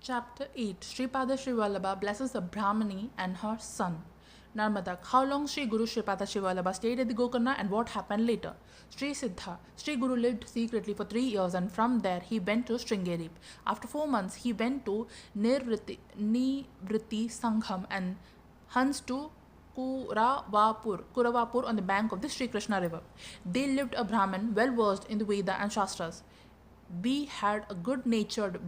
Chapter 8. Sripada Sri Vallabha blesses the Brahmani and her son. Narmadak. How long Sri Guru Sripada Sri Vallabha stayed at the Gokarna and what happened later? Sri Siddha. Sri Guru lived secretly for 3 years and from there he went to Sringeri. After 4 months he went to Nivriti Sangham and hence to Kuravapur on the bank of the Sri Krishna river. They lived a Brahmin well versed in the Veda and Shastras. We had a good natured,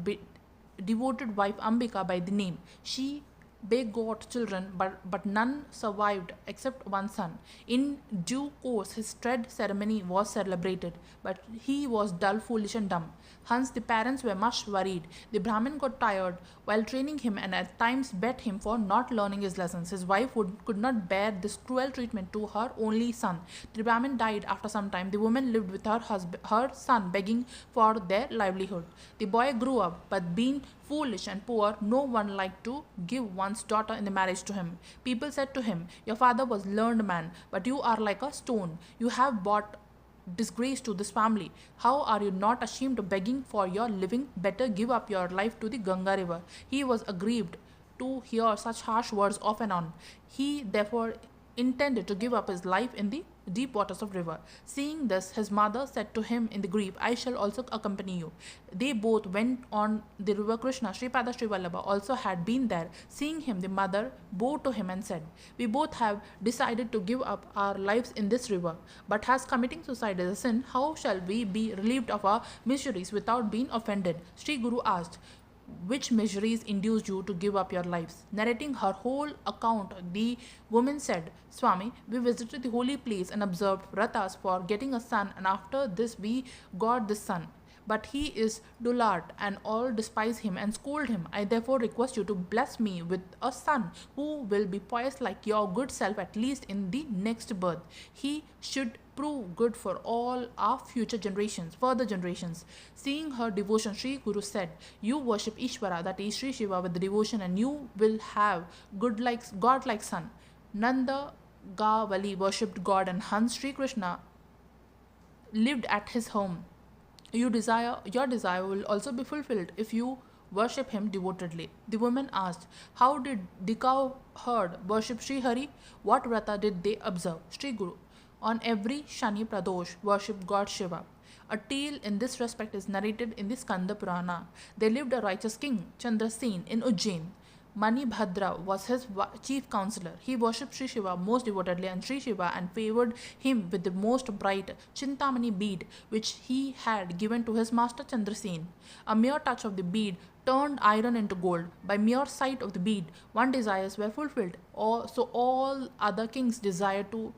devoted wife Ambika by the name. She begot children, but none survived except one son. In due course, his dread ceremony was celebrated, but he was dull, foolish, and dumb. Hence, the parents were much worried. The Brahmin got tired while training him and at times beat him for not learning his lessons. His wife could not bear this cruel treatment to her only son. The Brahmin died after some time. The woman lived with her son, begging for their livelihood. The boy grew up, but being foolish and poor, no one liked to give one's daughter in the marriage to him. People said to him, "Your father was learned man, but you are like a stone. You have brought disgrace to this family. How are you not ashamed of begging for your living? Better give up your life to the Ganga river." He was aggrieved to hear such harsh words off and on. He therefore intended to give up his life in the deep waters of river. Seeing this, his mother said to him in the grief, "I shall also accompany you." They both went on the river Krishna. Sripada Sri Vallabha also had been there. Seeing him, the mother bowed to him and said, "We both have decided to give up our lives in this river. But as committing suicide is a sin, how shall we be relieved of our miseries without being offended?" Sri Guru asked, "Which miseries induced you to give up your lives?" Narrating her whole account, the woman said, "Swami, we visited the holy place and observed vratas for getting a son, and after this we got this son. But he is dullard, and all despise him and scold him. I therefore request you to bless me with a son who will be pious like your good self, at least in the next birth. He should prove good for all our further generations." Seeing her devotion, Sri Guru said, "You worship Ishvara, that is Sri Shiva, with devotion, and you will have God like son." Nanda Gavali worshipped God, and Hans Sri Krishna lived at his home. Your desire will also be fulfilled if you worship him devotedly. The woman asked, "How did the cow herd worship Sri Hari? What vrata did they observe?" Sri Guru, "On every Shani Pradosh, worship God Shiva." A tale in this respect is narrated in the Skanda Purana. There lived a righteous king, Chandrasen, in Ujjain. Manibhadra was his chief counselor. He worshipped Sri Shiva most devotedly and Sri Shiva and favored him with the most bright Chintamani bead which he had given to his master Chandrasen. A mere touch of the bead turned iron into gold. By mere sight of the bead, one's desires were fulfilled. So all other kings desired to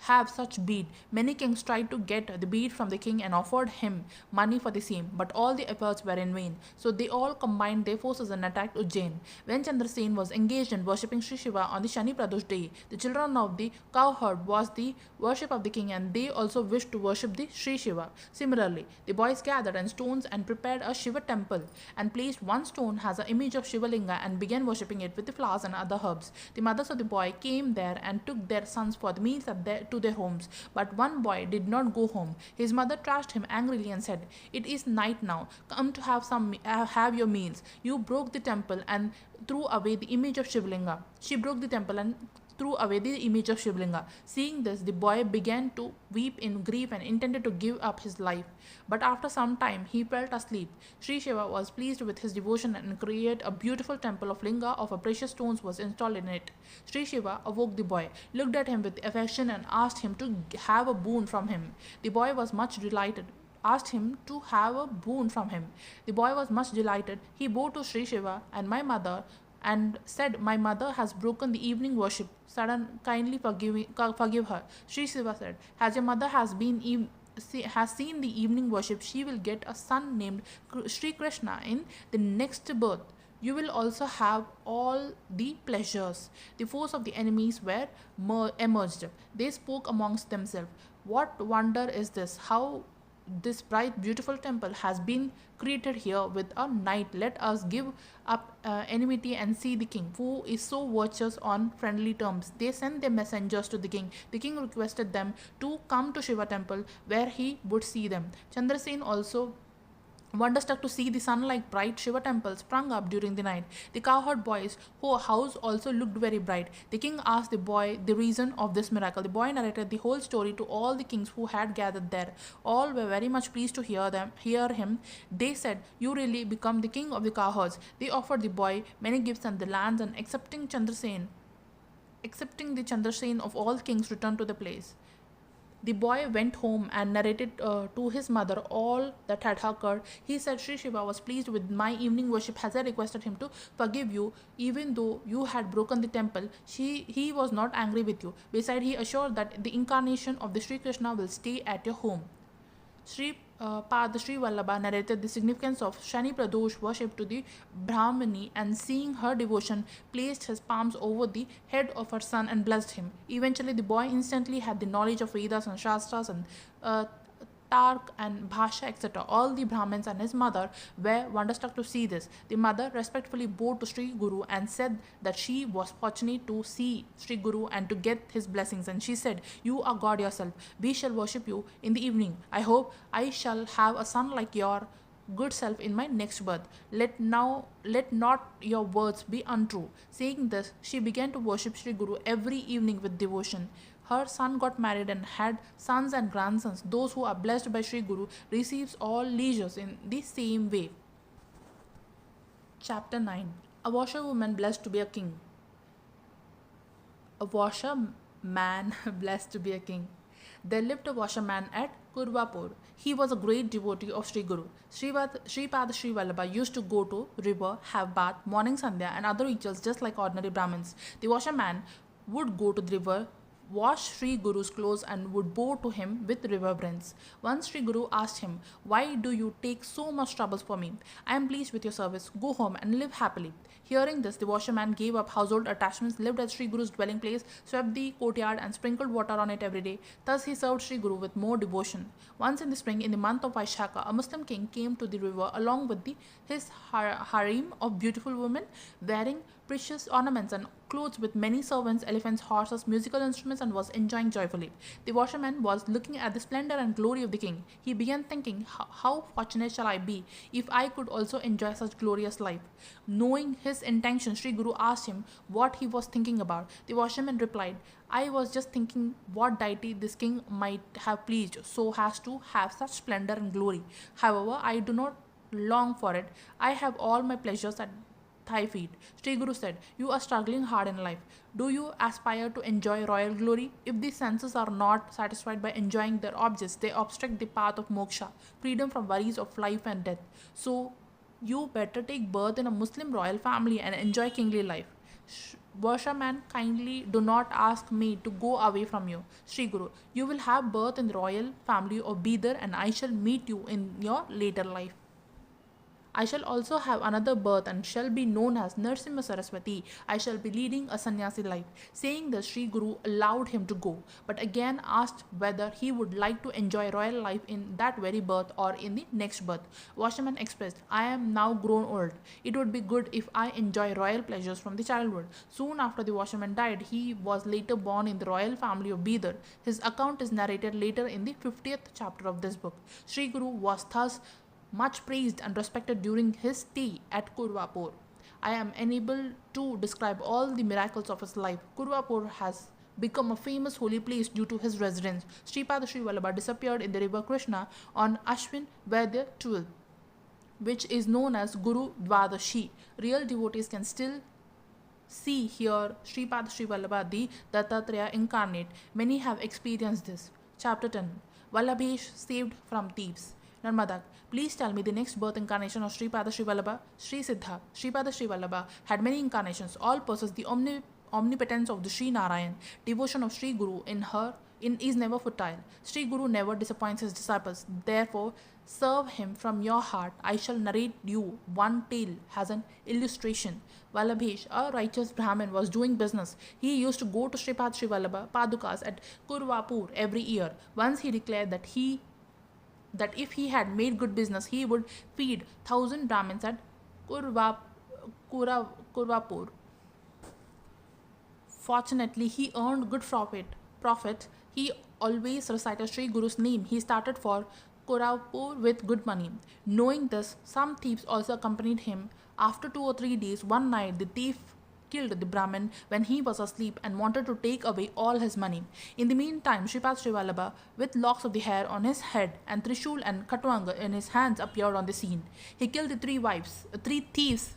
have such bead. Many kings tried to get the bead from the king and offered him money for the same, but all the efforts were in vain. So they all combined their forces and attacked Ujjain. When Chandrasen was engaged in worshipping Sri Shiva on the Shani Pradosh day, the children of the cowherd was the worship of the king, and they also wished to worship the Sri Shiva. Similarly, the boys gathered and stones and prepared a Shiva temple and placed one stone as an image of Shiva Linga and began worshipping it with the flowers and other herbs. The mothers of the boy came there and took their sons for the meals to their homes, but one boy did not go home. His mother trashed him angrily and said, "It is night now. Come to have your meals." You broke the temple and threw away the image of Shivlinga. She broke the temple and threw away the image of Shivlinga. Seeing this, the boy began to weep in grief and intended to give up his life. But after some time, he fell asleep. Sri Shiva was pleased with his devotion and created a beautiful temple of linga of a precious stones was installed in it. Sri Shiva awoke the boy, looked at him with affection and asked him to have a boon from him. The boy was much delighted. Asked him to have a boon from him. The boy was much delighted. He bowed to Sri Shiva and said, "My mother has broken the evening worship. Kindly forgive her." Sri Shiva said, "As your mother has seen the evening worship, she will get a son named Sri Krishna in the next birth. You will also have all the pleasures." The force of the enemies were emerged. They spoke amongst themselves, "What wonder is this? How this bright, beautiful temple has been created here with a night. Let us give up enmity and see the king, who is so virtuous on friendly terms." They sent their messengers to the king. The king requested them to come to Shiva temple where he would see them. Chandrasen also Wonderstruck to see the sun-like bright Shiva temple sprung up during the night. The cowherd boy's house also looked very bright. The king asked the boy the reason of this miracle. The boy narrated the whole story to all the kings who had gathered there. All were very much pleased to hear him. They said, "You really become the king of the cowherds." They offered the boy many gifts and the lands, and accepting the Chandrasen of all kings, returned to the place. The boy went home and narrated to his mother all that had occurred. He said, "Sri Shiva was pleased with my evening worship as I requested him to forgive you, even though you had broken the temple. He was not angry with you. Besides, he assured that the incarnation of the Sri Krishna will stay at your home." Sri Vallabha narrated the significance of Shani Pradosh worship to the Brahmani, and seeing her devotion, placed his palms over the head of her son and blessed him. Eventually, the boy instantly had the knowledge of Vedas and Shastras and Tark and Bhasha, etc. All the Brahmins and his mother were wonderstruck to see this. The mother respectfully bowed to Sri Guru and said that she was fortunate to see Sri Guru and to get his blessings. And she said, "You are God yourself. We shall worship you in the evening. I hope I shall have a son like your good self in my next birth. Let not your words be untrue." Saying this, she began to worship Sri Guru every evening with devotion. Her son got married and had sons and grandsons. Those who are blessed by Sri Guru receives all leisures in the same way. Chapter 9. A washerwoman blessed to be a king. A washerman blessed to be a king. There lived a washerman at Kurvapur. He was a great devotee of Sri Guru. Sripad Sri Vallabha used to go to river, have bath, morning sandhya and other rituals just like ordinary Brahmins. The washerman would go to the river, wash Sri Guru's clothes and would bow to him with reverence. Once Sri Guru asked him, "Why do you take so much troubles for me? I am pleased with your service. Go home and live happily." Hearing this, the washerman gave up household attachments, lived at Sri Guru's dwelling place, swept the courtyard and sprinkled water on it every day. Thus he served Sri Guru with more devotion. Once in the spring, in the month of Vaishakha, a Muslim king came to the river along with his harem of beautiful women, wearing precious ornaments and clothes with many servants, elephants, horses, musical instruments, and was enjoying joyfully. The washerman was looking at the splendor and glory of the king. He began thinking, "How fortunate shall I be if I could also enjoy such glorious life?" Knowing his intention, Sri Guru asked him what he was thinking about. The washerman replied, "I was just thinking what deity this king might have pleased so as to have such splendor and glory. However, I do not long for it. I have all my pleasures at thy feet." Sri Guru said, "You are struggling hard in life. Do you aspire to enjoy royal glory? If the senses are not satisfied by enjoying their objects, they obstruct the path of moksha, freedom from worries of life and death. So you better take birth in a Muslim royal family and enjoy kingly life. Washerman, kindly do not ask me to go away from you." Sri Guru, "You will have birth in the royal family of Bidar and I shall meet you in your later life. I shall also have another birth and shall be known as Narsimha Saraswati. I shall be leading a sannyasi life." Saying this, Sri Guru allowed him to go, but again asked whether he would like to enjoy royal life in that very birth or in the next birth. Washerman expressed, "I am now grown old. It would be good if I enjoy royal pleasures from the childhood." Soon after the washerman died, he was later born in the royal family of Bidar. His account is narrated later in the 50th chapter of this book. Sri Guru was thus much praised and respected during his stay at Kurvapur. I am unable to describe all the miracles of his life. Kurvapur has become a famous holy place due to his residence. Sripad Sri Vallabha disappeared in the river Krishna on Ashwin Vaidya 12th, which is known as Guru Dwadashi. Real devotees can still see here Sripad Sri Vallabha, the Dattatreya incarnate. Many have experienced this. Chapter 10. Vallabhesh saved from thieves. Narmadak, please tell me the next birth incarnation of Sripada Sri Vallabha. Sri Siddha, Sripada Sri Vallabha had many incarnations. All possess the omnipotence of the Sri Narayan. Devotion of Sri Guru is never futile. Sri Guru never disappoints his disciples. Therefore, serve him from your heart. I shall narrate you one tale as an illustration. Vallabhesh, a righteous Brahmin, was doing business. He used to go to Sripad Sri Vallabha Padukas at Kurvapur every year. Once he declared that if he had made good business, he would feed 1,000 Brahmins at Kurvapur. Fortunately, he earned good profit. He always recited Sri Guru's name. He started for Korapur with good money. Knowing this, some thieves also accompanied him. After 2 or 3 days, one night the thief killed the Brahmin when he was asleep and wanted to take away all his money. In the meantime, Shripad Srivalabha, with locks of the hair on his head and Trishul and Katwanga in his hands, appeared on the scene. He killed the three thieves.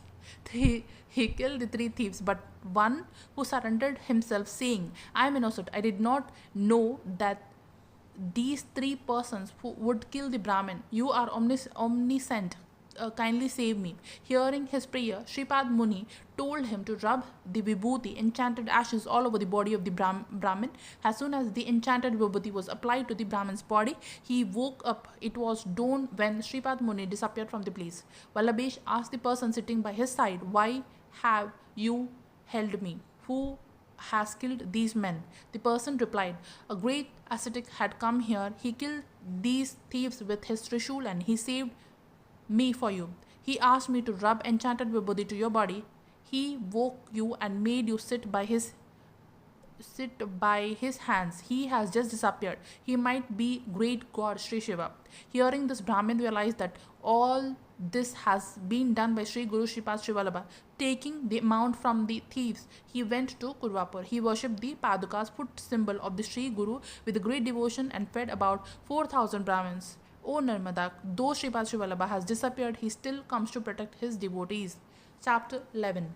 He killed the 3 thieves, but one who surrendered himself, saying, "I am innocent. I did not know that these 3 persons who would kill the Brahmin. You are omniscient. Kindly save me." Hearing his prayer, Shripad Muni told him to rub the vibhuti, enchanted ashes, all over the body of the Brahmin. As soon as the enchanted vibhuti was applied to the Brahmin's body, he woke up. It was dawn when Shripad Muni disappeared from the place. Vallabhesh asked the person sitting by his side, "Why have you held me? Who has killed these men?" The person replied, "A great ascetic had come here. He killed these thieves with his trishul and he saved me for you. He asked me to rub enchanted vibhuti to your body. He woke you and made you sit by his hands. He has just disappeared. He might be great god Sri Shiva." Hearing this, Brahmin realized that all this has been done by Sri Guru Shripad Srivalabha. Taking the amount from the thieves, he went to Kurvapur. He worshipped the Padukas, foot symbol of the Sri Guru, with great devotion and fed about 4,000 Brahmins. O Narmada, though Shripad Srivalabha has disappeared, he still comes to protect his devotees. Chapter 11.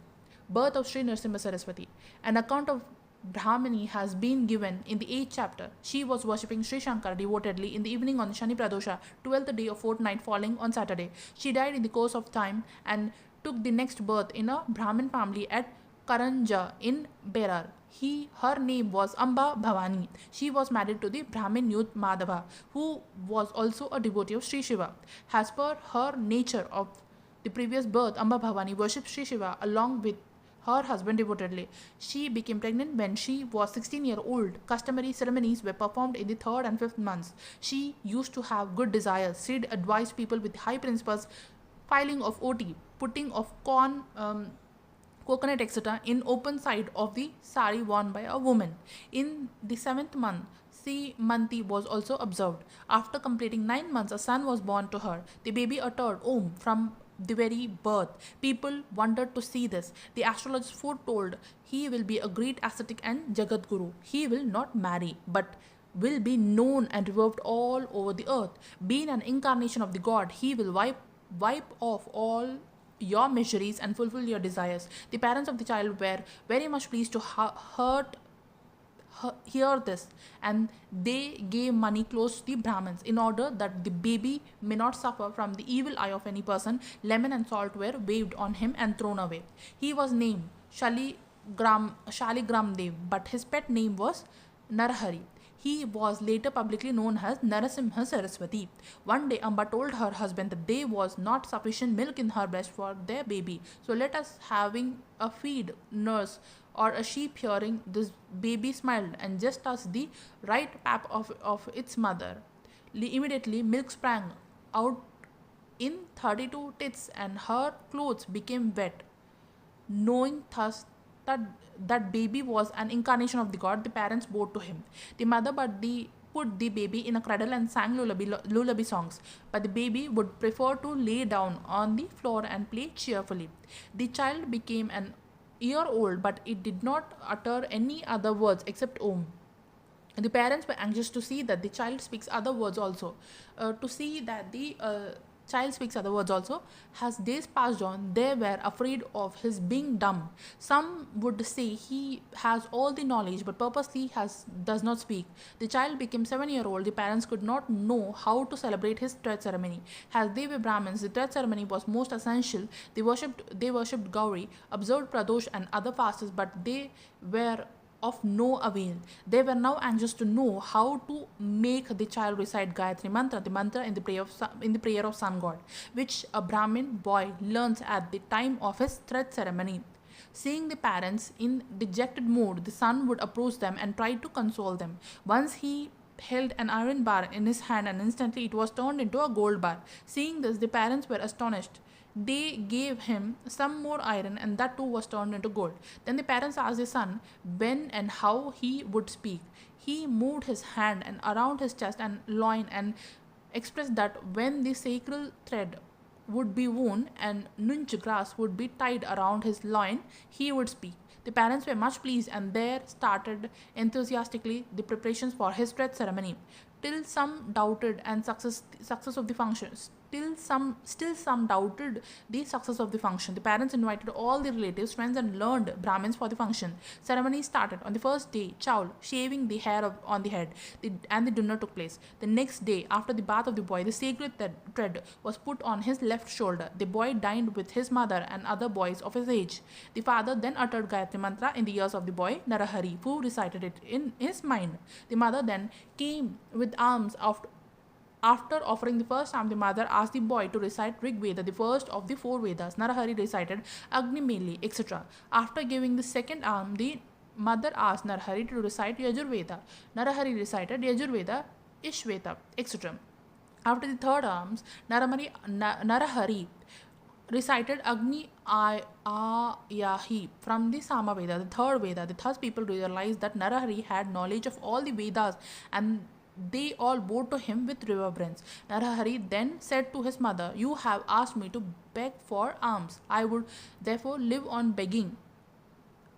Birth of Sri Narasimha Saraswati. An account of Brahmini has been given in the 8th chapter. She was worshipping Sri Shankar devotedly in the evening on Shani Pradosha, 12th day of fortnight falling on Saturday. She died in the course of time and took the next birth in a Brahmin family at Karanja in Berar. Her name was Amba Bhavani. She was married to the Brahmin youth Madhava, who was also a devotee of Sri Shiva. As per her nature of the previous birth, Amba Bhavani worshipped Sri Shiva along with her husband devotedly. She became pregnant when she was 16-year-old. Customary ceremonies were performed in the 3rd and 5th months. She used to have good desires. She advised people with high principles, filing of OT, putting of corn, coconut, etc. in open side of the sari worn by a woman. In the 7th month, Simanti was also observed. After completing 9 months, a son was born to her. The baby uttered Om from the very birth. People wondered to see this. The astrologers foretold he will be a great ascetic and Jagat Guru. He will not marry, but will be known and revered all over the earth. Being an incarnation of the God, he will wipe off all your miseries and fulfill your desires. The parents of the child were very much pleased to hear this, and they gave money close to the Brahmins in order that the baby may not suffer from the evil eye of any person. Lemon and salt were waved on him and thrown away. He was named Shaligram Dev, but his pet name was Narhari. He was later publicly known as Narasimha Saraswati. One day, Amba told her husband that there was not sufficient milk in her breast for their baby. So let us having a feed nurse or a sheep. Hearing this, baby smiled and just touched the right pap of its mother. Immediately, milk sprang out in 32 tits and her clothes became wet. Knowing thus that baby was an incarnation of the god, the parents bowed to him. The mother put the baby in a cradle and sang lullaby songs, but the baby would prefer to lay down on the floor and play cheerfully. The child became an year old, but it did not utter any other words except Om. The parents were anxious to see that the child speaks other words also. As days passed on, they were afraid of his being dumb. Some would say he has all the knowledge but purposely does not speak. The child became 7-year-old. The parents could not know how to celebrate his thread ceremony. As they were Brahmins, the thread ceremony was most essential. They worshipped Gauri, observed Pradosh and other fasts, but they were of no avail. They were now anxious to know how to make the child recite Gayatri Mantra, the mantra in the prayer of Sun God, which a Brahmin boy learns at the time of his thread ceremony. Seeing the parents in dejected mood, the son would approach them and try to console them. Once he held an iron bar in his hand and instantly it was turned into a gold bar. Seeing this, the parents were astonished. They gave him some more iron and that too was turned into gold. Then the parents asked the son when and how he would speak. He moved his hand and around his chest and loin and expressed that when the sacred thread would be wound and nunch grass would be tied around his loin, he would speak. The parents were much pleased and there started enthusiastically the preparations for his death ceremony. Till some doubted and success of the function. Still some doubted the success of the function. The parents invited all the relatives, friends, and learned Brahmins for the function. Ceremony started on the first day. Chaul, shaving the hair on the head, and the dinner took place. The next day, after the bath of the boy, the sacred thread was put on his left shoulder. The boy dined with his mother and other boys of his age. The father then uttered Gayatri Mantra in the ears of the boy Narahari, who recited it in his mind. The mother then came with alms after offering the first arm, the mother asked the boy to recite Rig Veda, the first of the four Vedas. Narahari recited Agni Meli, etc. After giving the second arm, the mother asked Narahari to recite Yajurveda. Narahari recited Yajurveda, Ishveta, etc. After the third arms, Narahari recited Agni Ayahi from the Sama Veda, the third Veda. The thus people realized that Narahari had knowledge of all the Vedas and they all bowed to him with reverence. Narahari then said to his mother, "You have asked me to beg for alms. I would therefore live on begging.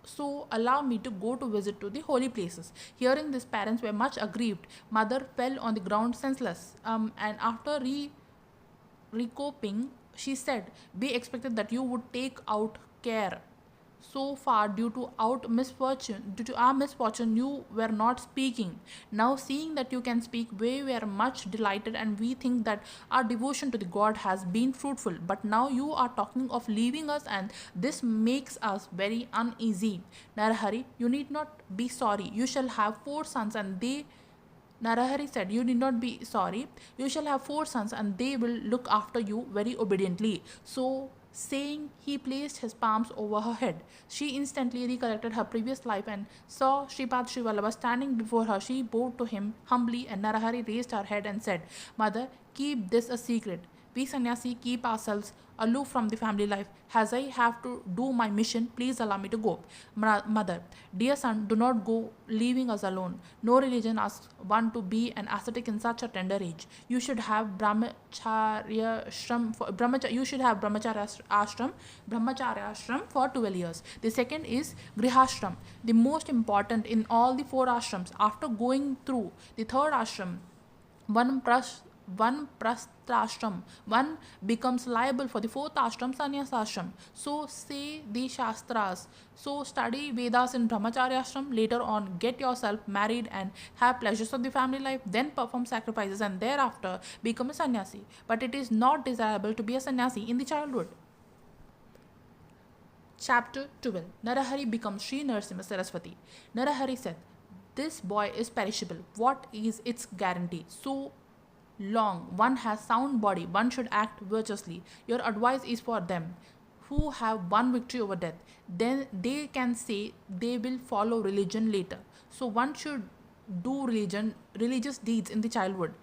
So allow me to go to visit to the holy places." Hearing this, parents were much aggrieved. Mother fell on the ground senseless. And after recoping, she said, "We expected that you would take out care. So far, due to our misfortune, you were not speaking. Now, seeing that you can speak, we were much delighted, and we think that our devotion to the God has been fruitful. But now you are talking of leaving us, and this makes us very uneasy. Narahari, you need not be sorry. You shall have 4 sons, and they." Narahari said, "You need not be sorry. You shall have 4 sons, and they will look after you very obediently." So saying, he placed his palms over her head. She instantly recollected her previous life and saw Shripad Sri Vallabha standing before her. She bowed to him humbly, and Narahari raised her head and said, "Mother, keep this a secret. We sannyasi keep ourselves aloof from the family life. As I have to do my mission, please allow me to go." Mother, "Dear son, do not go, leaving us alone. No religion asks one to be an ascetic in such a tender age. You should have brahmacharya ashram for 12 years. The second is grihashram, the most important in all the 4 ashrams. After going through the third ashram, one prasthashram, one becomes liable for the 4th ashram, sannyasashram. So say the shastras. So study Vedas in brahmacharya ashram. Later on, get yourself married and have pleasures of the family life. Then perform sacrifices and thereafter become a sannyasi. But it is not desirable to be a sannyasi in the childhood." Chapter 12. Narahari becomes Sri Narasimha Saraswati. Narahari said, "This boy is perishable. What is its guarantee? So long one has sound body, one should act virtuously. Your advice is for them who have won victory over death. Then they can say they will follow religion later. So one should do religious deeds in the childhood.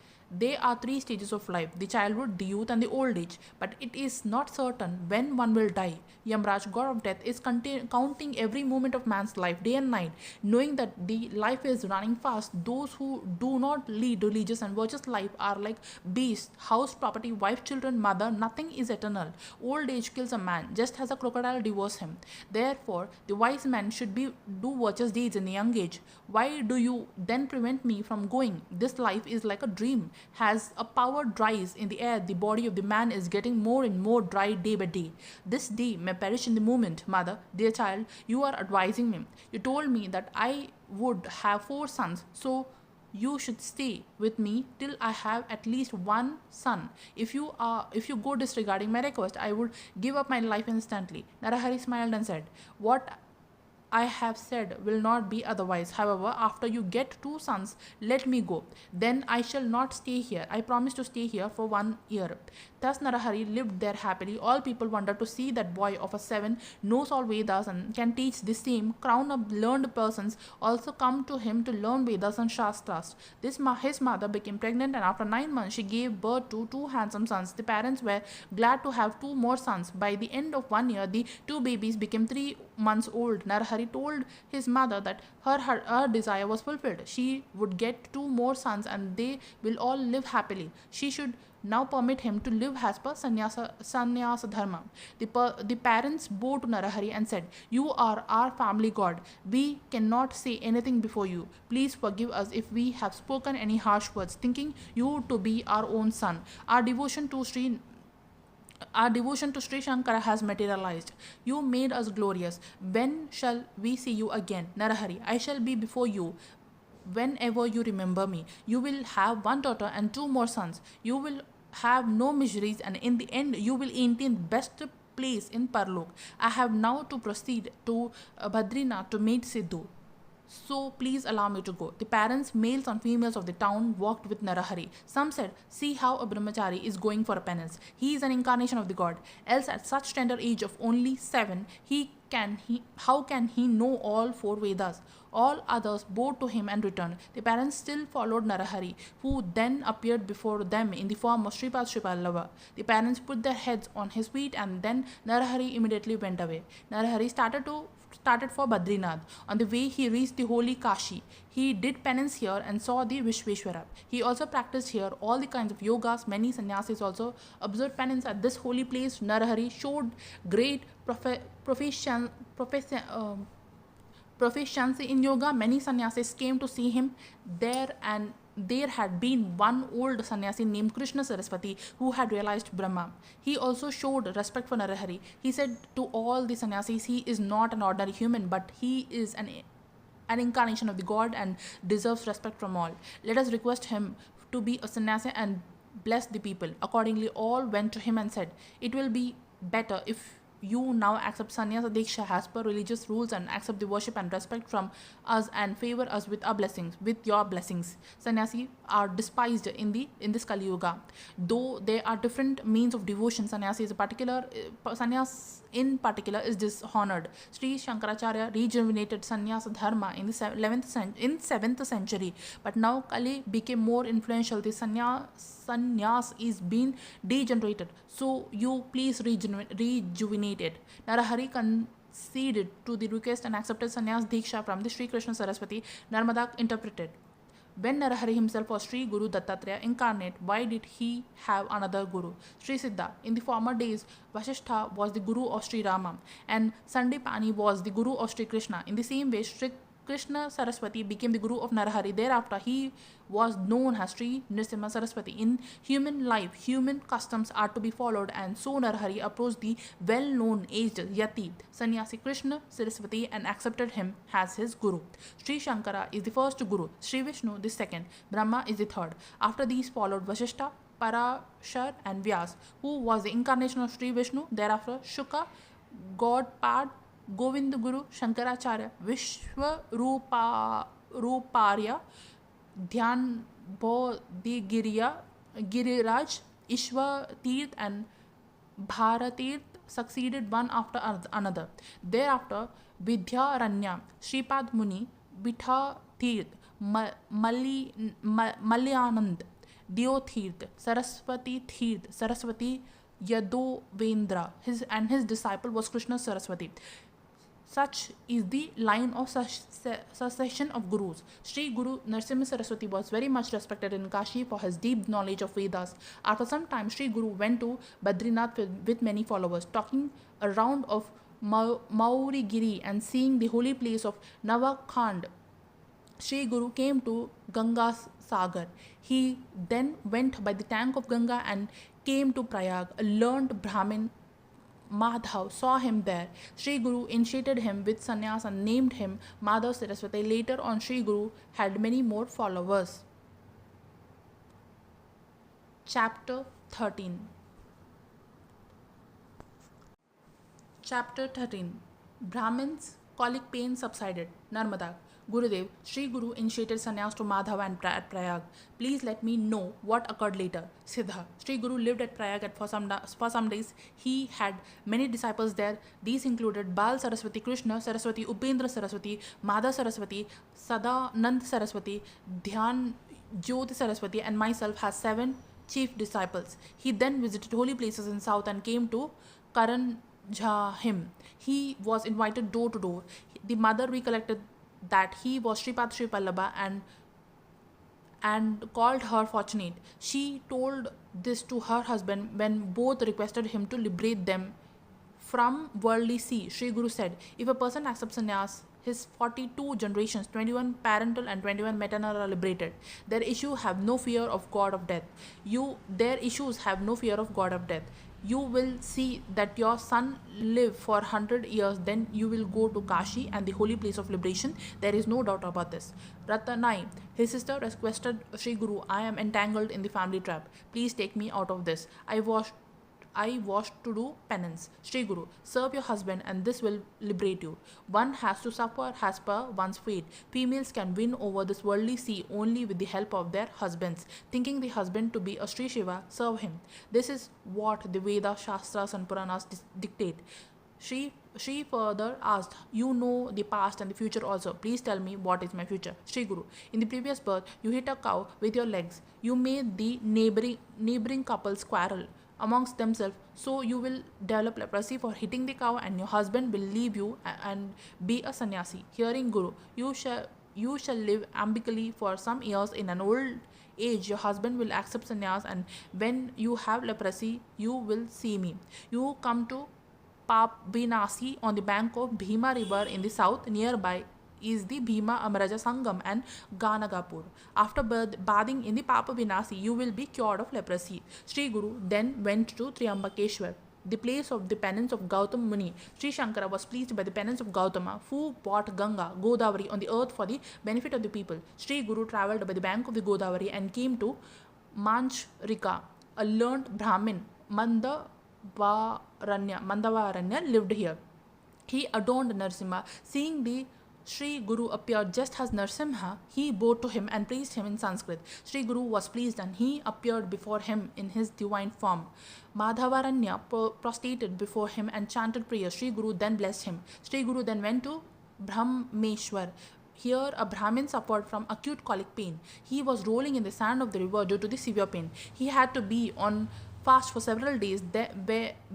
There are 3 stages of life: the childhood, the youth, and the old age. But it is not certain when one will die. Yamraj, god of death, is counting every moment of man's life, day and night, knowing that the life is running fast. Those who do not lead religious and virtuous life are like beasts: house, property, wife, children, mother. Nothing is eternal. Old age kills a man, just as a crocodile devours him. Therefore, the wise man should do virtuous deeds in the young age. Why do you then prevent me from going? This life is like a dream. As a power dries in the air, the body of the man is getting more and more dry day by day. This day may perish in the moment. Mother, dear child, you are advising me. You told me that I would have 4 sons, so you should stay with me till I have at least 1 son. If you go disregarding my request, I would give up my life instantly." Narahari smiled and said, "What I have said will not be otherwise. However, after you get 2 sons, let me go. Then I shall not stay here. I promise to stay here for 1 year." Thus Narahari lived there happily. All people wondered to see that boy of a 7 knows all Vedas and can teach the same. Crown of learned persons also come to him to learn Vedas and Shastras. His mother became pregnant, and after 9 months she gave birth to 2 handsome sons. The parents were glad to have 2 more sons. By the end of 1 year, the 2 babies became 3 months old, Narahari told his mother that her desire was fulfilled. She would get 2 more sons and they will all live happily. She should now permit him to live as per sannyasa dharma. The parents bowed to Narahari and said, "You are our family god. We cannot say anything before you. Please forgive us if we have spoken any harsh words, thinking you to be our own son. Our devotion to Sri Shankara has materialized. You made us glorious. When shall we see you again? Narahari, I shall be before you whenever you remember me. You will have 1 daughter and 2 more sons. You will have no miseries, and in the end you will attain best place in Parlok. I have now to proceed to Badrinath to meet Sidhu. So please allow me to go." The parents, males and females of the town, walked with Narahari. Some said, "See how a brahmachari is going for a penance. He is an incarnation of the god. Else at such tender age of only 7, how can he know all 4 Vedas?" All others bowed to him and returned. The parents still followed Narahari, who then appeared before them in the form of Sripad Sripallava. The parents put their heads on his feet and then Narahari immediately went away. Narahari started for Badrinath. On the way, he reached the holy Kashi. He did penance here and saw the Vishveshwara. He also practiced here all the kinds of yogas. Many sannyasis also observed penance at this holy place. Narahari showed great proficiency in yoga. Many sannyasis came to see him there, and there had been one old sannyasi named Krishna Saraswati who had realized Brahma. He also showed respect for Narahari. He said to all the sannyasis, he is not an ordinary human, but he is an incarnation of the god and deserves respect from all. Let us request him to be a sannyasi and bless the people. Accordingly, all went to him and said, "It will be better if you now accept sannyasa diksha as per religious rules and accept the worship and respect from us and favor us with your blessings. Sannyasi are despised in this Kali Yuga. Though there are different means of devotion, sannyas in particular is dishonored. Sri Shankaracharya rejuvenated sannyasa dharma in the 7th century, but now Kali became more influential. The sannyas is being degenerated, so you please rejuvenate it." Narahari conceded to the request and accepted sannyas diksha from the Sri Krishna Saraswati. Narmada interpreted, "When Narahari himself was Sri Guru Dattatreya incarnate, why did he have another Guru?" Sri Siddha, in the former days, Vasishtha was the Guru of Sri Rama and Sandipani was the Guru of Sri Krishna. In the same way, Sri Krishna Saraswati became the Guru of Narahari. Thereafter, he was known as Sri Nrsimha Saraswati. In human life, human customs are to be followed, and so Narahari approached the well-known aged Yati, Sannyasi Krishna Saraswati, and accepted him as his Guru. Sri Shankara is the first Guru, Sri Vishnu the second, Brahma is the third. After these followed Vasishtha, Parashar and Vyas, who was the incarnation of Sri Vishnu. Thereafter, Shuka, Godpad, Govind Guru, Shankaracharya, Vishwaruparya, Dhyan Giriraj, Ishwatirth and Bharatirth succeeded one after another. Thereafter, Vidyaranya, Shripad Muni, Vitha Tirth, Malyanand, Deotirth, Saraswati Tirth, Saraswati Yadovendra, his disciple was Krishna Saraswati. Such is the line of succession of gurus. Sri Guru Nrsimha Saraswati was very much respected in Kashi for his deep knowledge of Vedas. After some time, Sri Guru went to Badrinath with many followers, talking a round of Maurigiri and seeing the holy place of Navakhand. Sri Guru came to Ganga Sagar. He then went by the tank of Ganga and came to Prayag. A learned Brahmin, Madhav, saw him there. Sri Guru initiated him with sannyas and named him Madhav Saraswati. Later on, Sri Guru had many more followers. Chapter 13. Brahmins' colic pain subsided. Narmada. Gurudev, Sri Guru initiated sannyas to Madhav and at Prayag. Please let me know what occurred later. Siddha, Sri Guru lived at Prayag for some days. He had many disciples there. These included Bal Saraswati, Krishna Saraswati, Upendra Saraswati, Madha Saraswati, Sadanand Saraswati, Dhyan Jyoti Saraswati, and myself has 7 chief disciples. He then visited holy places in south and came to him. He was invited door to door. The mother recollected that he was Sripad Sri Pallaba and called her fortunate. She told this to her husband when both requested him to liberate them from worldly sea. Sri Guru said, if a person accepts sannyas, his 42 generations, 21 parental and 21 maternal are liberated. Their issues have no fear of God of death. Their issues have no fear of God of death. You will see that your son live for 100 years, then you will go to Kashi and the holy place of liberation. There is no doubt about this. Ratanai, his sister requested Sri Guru, I am entangled in the family trap. Please take me out of this. I was to do penance. Sri Guru, serve your husband and this will liberate you. One has to suffer as per one's fate. Females can win over this worldly sea only with the help of their husbands. Thinking the husband to be a Sri Shiva, serve him. This is what the Veda, Shastras and Puranas dictate. She further asked, you know the past and the future also. Please tell me what is my future. Sri Guru, in the previous birth, you hit a cow with your legs. You made the neighboring couples quarrel amongst themselves, so you will develop leprosy for hitting the cow and your husband will leave you and be a sannyasi. Hearing Guru, you shall live ambically for some years. In an old age your husband will accept sannyas, and when you have leprosy you will see me. You come to Papvinasi on the bank of Bhima river in the south. Nearby is the Bhima Amraja Sangam and Ganagapur. After bathing in the Papa Vinasi, you will be cured of leprosy. Sri Guru then went to Triambakeshwar, the place of the penance of Gautam Muni. Sri Shankara was pleased by the penance of Gautama, who brought Ganga, Godavari, on the earth for the benefit of the people. Sri Guru travelled by the bank of the Godavari and came to Manchrika. A learnt Brahmin, Mandavaranya lived here. He adorned Narasimha. Seeing the Sri Guru appeared just as Narasimha, he bowed to him and praised him in Sanskrit. Sri Guru was pleased and he appeared before him in his divine form. Madhavaranya prostrated before him and chanted prayers. Sri Guru then blessed him. Sri Guru then went to Brahmeshwar. Here a Brahmin suffered from acute colic pain. He was rolling in the sand of the river due to the severe pain. He had to be on fast for several days.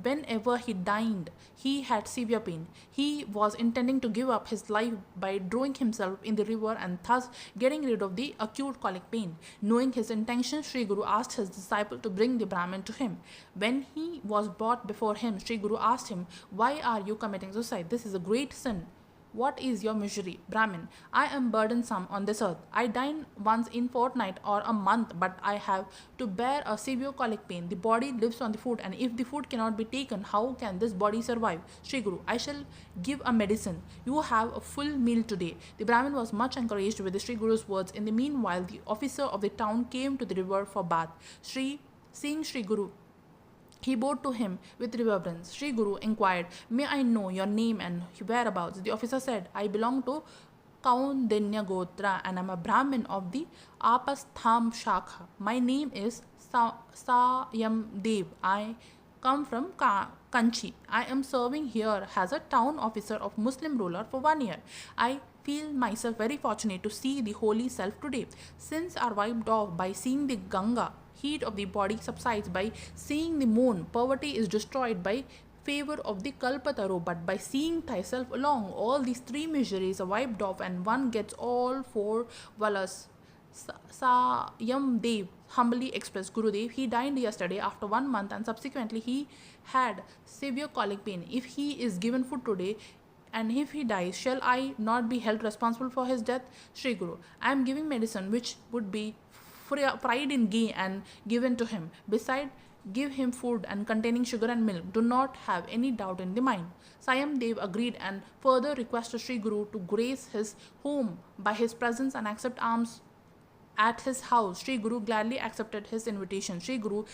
Whenever he dined, he had severe pain. He was intending to give up his life by throwing himself in the river and thus getting rid of the acute colic pain. Knowing his intention, Sri Guru asked his disciple to bring the Brahmin to him. When he was brought before him, Sri Guru asked him, why are you committing suicide? This is a great sin. What is your misery? Brahmin, I am burdensome on this earth. I dine once in fortnight or a month, but I have to bear a severe colic pain. The body lives on the food, and if the food cannot be taken, how can this body survive? Sri Guru, I shall give a medicine. You have a full meal today. The Brahmin was much encouraged with the Sri Guru's words. In the meanwhile, the officer of the town came to the river for bath. Seeing Sri Guru, he bowed to him with reverence. Sri Guru inquired, may I know your name and whereabouts? The officer said, I belong to Kaundinya Gotra and am a Brahmin of the Apastham Shakha. My name is Sayam Dev. I come from Kanchi. I am serving here as a town officer of Muslim ruler for 1 year. I feel myself very fortunate to see the holy self today. Sins are wiped off by seeing the Ganga. Heat of the body subsides by seeing the moon. Poverty is destroyed by favor of the Kalpataru, but by seeing thyself along, all these three miseries are wiped off and one gets all four valas. Sayam Dev humbly expressed, Gurudev, he dined yesterday after 1 month and subsequently he had severe colic pain. If he is given food today and if he dies, shall I not be held responsible for his death? Sri Guru, I am giving medicine which would be fried in ghee and given to him. Beside, give him food and containing sugar and milk. Do not have any doubt in the mind. Sayam Dev agreed and further requested Sri Guru to grace his home by his presence and accept alms at his house. Sri Guru gladly accepted his invitation. Sri Guru,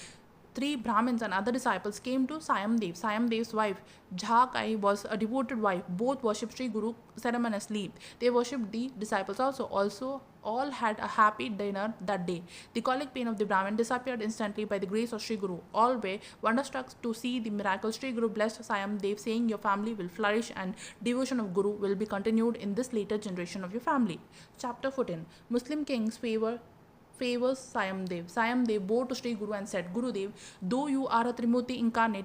3 Brahmins and other disciples came to Sayam Dev. Sayam Dev's wife, Jhakai, was a devoted wife. Both worshipped Sri Guru ceremoniously. They worshipped the disciples also. All had a happy dinner that day. The colic pain of the Brahmin disappeared instantly by the grace of Sri Guru. All were wonderstruck to see the miracle. Sri Guru blessed Sayam Dev, saying, your family will flourish and devotion of Guru will be continued in this later generation of your family. Chapter 14. Muslim kings favors Sayam Dev. Sayam Dev bowed to Sri Guru and said, Gurudev, though you are a Trimurti incarnate,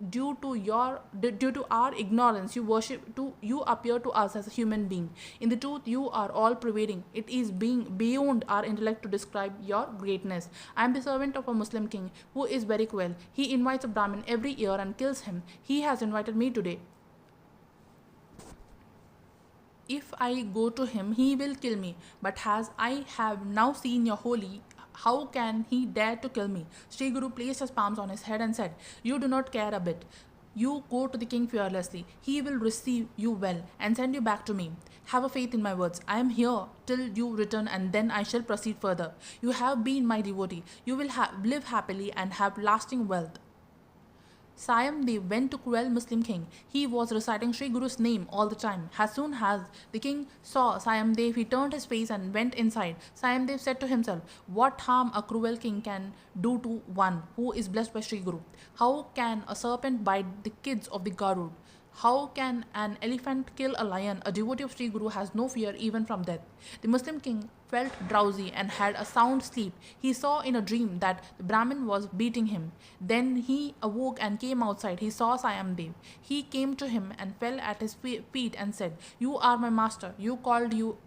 due to our ignorance, you appear to us as a human being. In the truth, you are all pervading. It is being beyond our intellect to describe your greatness. I am the servant of a Muslim king who is very cruel. He invites a Brahmin every year and kills him. He has invited me today. If I go to him, he will kill me. But as I have now seen your holy, how can he dare to kill me? Sri Guru placed his palms on his head and said, You do not care a bit. You go to the king fearlessly. He will receive you well and send you back to me. Have a faith in my words. I am here till you return, and then I shall proceed further. You have been my devotee. You will live happily and have lasting wealth. Sayamdev went to cruel Muslim king. He was reciting Sri Guru's name all the time. As soon as the king saw Sayamdev, he turned his face and went inside. Sayamdev said to himself, What harm a cruel king can do to one who is blessed by Sri Guru? How can a serpent bite the kids of the Garud? How can an elephant kill a lion? A devotee of Sri Guru has no fear even from death. The Muslim king felt drowsy and had a sound sleep. He saw in a dream that the Brahmin was beating him. Then he awoke and came outside. He saw Sayamdev. He came to him and fell at his feet and said, You are my master. Who called you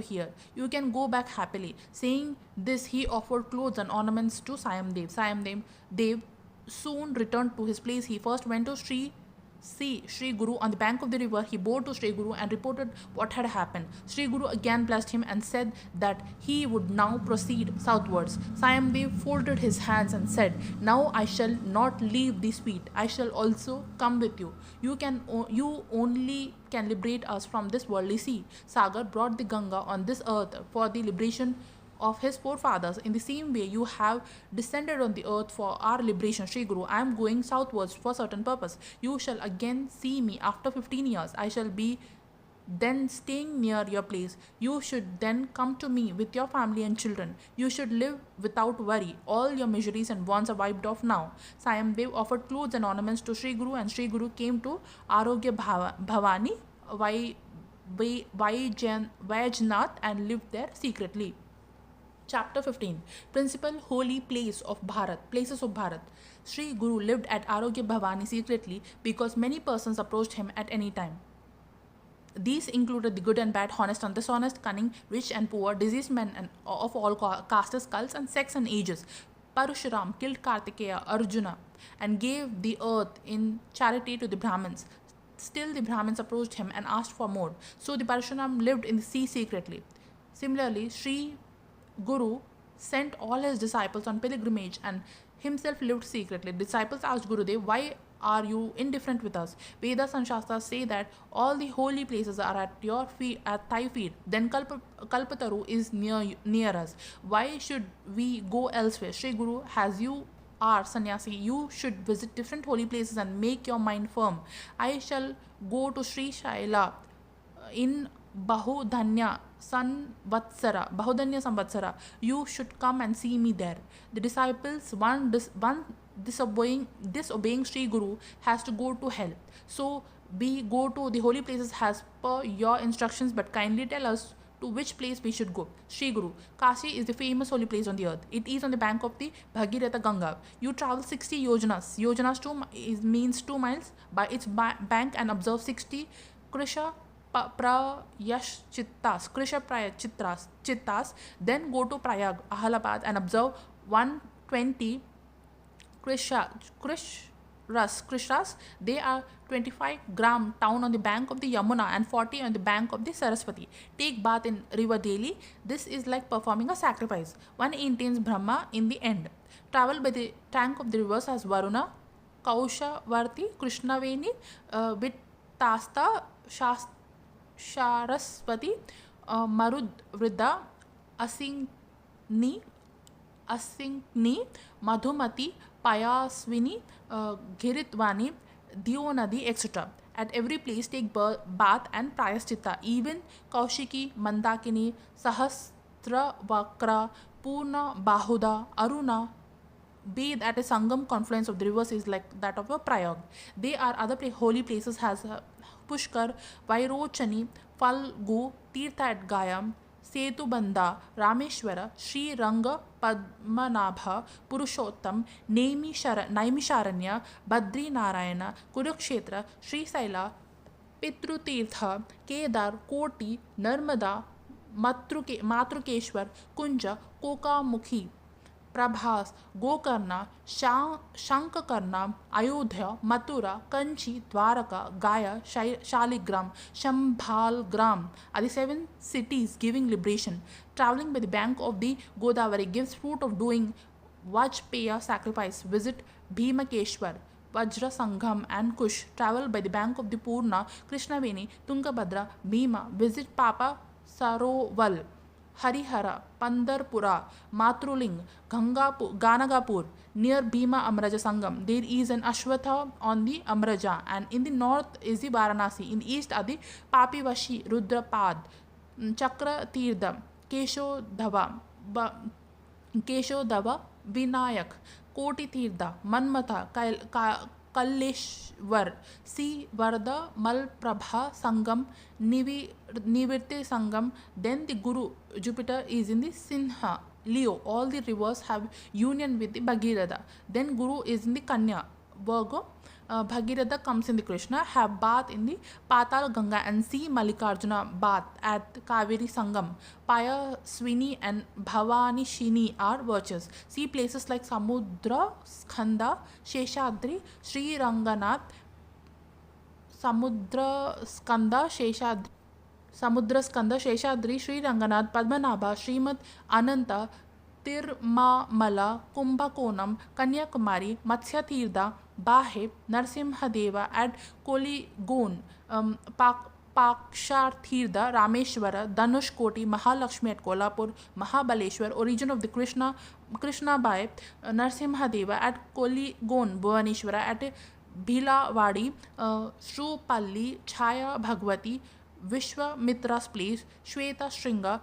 here? You can go back happily. Saying this, he offered clothes and ornaments to Sayamdev. Sayamdev soon returned to his place. He first went to Sri Guru on the bank of the river. He bowed to Sri Guru and reported what had happened. Sri Guru again blessed him and said that he would now proceed southwards. Sayamdev folded his hands and said, Now I shall not leave this feet. I shall also come with you. You only can liberate us from this worldly sea. Sagar brought the Ganga on this earth for the liberation of his forefathers. In the same way, you have descended on the earth for our liberation. Sri Guru, I am going southwards for certain purpose. You shall again see me after 15 years. I shall be then staying near your place. You should then come to me with your family and children. You should live without worry. All your miseries and wants are wiped off now. Sayamdev offered clothes and ornaments to Sri Guru, and Sri Guru came to Arogya Bhavani, Vaijnath, and lived there secretly. Chapter 15. Principal Holy Places of Bharat. Sri Guru lived at Arogya Bhavani secretly because many persons approached him at any time. These included the good and bad, honest and dishonest, cunning, rich and poor, diseased men and of all castes, cults and sects and ages. Parashuram killed Kartikeya, Arjuna, and gave the earth in charity to the Brahmins. Still the Brahmins approached him and asked for more. So the Parashuram lived in the sea secretly. Similarly, Sri Guru sent all his disciples on pilgrimage and himself lived secretly. Disciples asked Gurudev, Why are you indifferent with us? Vedas and Shastras say that all the holy places are at your feet, at thy feet. Then Kalpataru is near us. Why should we go elsewhere? Sri Guru, as you are sannyasi, you should visit different holy places and make your mind firm. I shall go to Sri Shaila in Bahudanya Samvatsara. You should come and see me there. The disciples, one disobeying Sri Guru, has to go to hell. So we go to the holy places as per your instructions, but kindly tell us to which place we should go. Sri Guru, Kashi is the famous holy place on the earth. It is on the bank of the Bhagirath Ganga. You travel 60 yojanas. Yojanas means 2 miles by its bank and observe 60 Krisha Chittas, then go to Prayag, Allahabad, and observe 120 Krishras. They are 25 gram town on the bank of the Yamuna and 40 on the bank of the Saraswati. Take bath in river daily. This is like performing a sacrifice. One attains Brahma in the end. Travel by the tank of the rivers as Varuna, Kaushavarti, Krishnaveni, Vittasta, Saraswati, Marudvrida, Asingni, Madhumati, Payaswini, Giritvani, Dionadi, etc. At every place take bath and prayaschitta. Even Kaushiki, Mandakini, Sahasravakra, Purna, Bahuda, Aruna, bathe at a Sangam confluence of the rivers is like that of a Prayag. There are other holy places as Pushkar, Vairochani, Falgu, Tirtha at Gaya, Setubandha, Rameshwara, Sri Ranga Padmanabha, Purushottam, Naimisharanya, Badri Narayana, Kurukshetra, Sri Saila, Pitrutirtha, Kedar, Koti, Narmada, Matrukeshwar, Kunja, Kokamukhi, Prabhas, Gokarna, Shankakarna, Ayodhya, Mathura, Kanchi, Dwaraka, Gaya, Shaligram, Shambhalgram are the 7 cities giving liberation. Traveling by the bank of the Godavari gives fruit of doing Vajpaya sacrifice. Visit Bhimakeshwar, Vajra Sangham and Kush. Travel by the bank of the Purna, Krishnaveni, Tungabhadra, Bhima. Visit Papa Saroval, Harihara, Pandarpura, Matruling, Ganagapur, near Bhima Amraja Sangam. There is an Ashwatha on the Amraja, and in the north is the Varanasi. In the east are the Papivashi, Rudrapad, Chakra Tirtha, Keshodhava, Vinayak, Koti Tirtha, Manmatha, Kalleshwar, C. Varda, Malprabha, Sangam, Nivirte Sangam. Then the Guru Jupiter is in the Sinha, Leo. All the rivers have union with the Bhagirath. Then Guru is in the Kanya, Virgo. Bhagirath comes in the Krishna, have bath in the Patal Ganga, and see Mallikarjuna bath at Kaveri Sangam. Paya Swini and Bhavani Shini are virtues. See places like Samudra Skanda, Sheshadri, Sri Ranganath, Samudra Skanda, Sheshadri, Sri Ranganath, Padmanabha, Srimad Ananta, Tirumala, Kumbhakonam, Kanyakumari, Matsya Tirtha, Bahe, Narsimhadeva at Koligon, Pakshar Tirtha, Rameshwara, Dhanush Koti, Mahalakshmi at Kolhapur, Mahabaleshwar, origin of the Krishna Bai, Narsimhadeva at Koligon, Bhuvaneshwara at Bhilawadi, Shrupalli, Chaya Bhagwati, Vishwamitra's place, Shweta Shringa,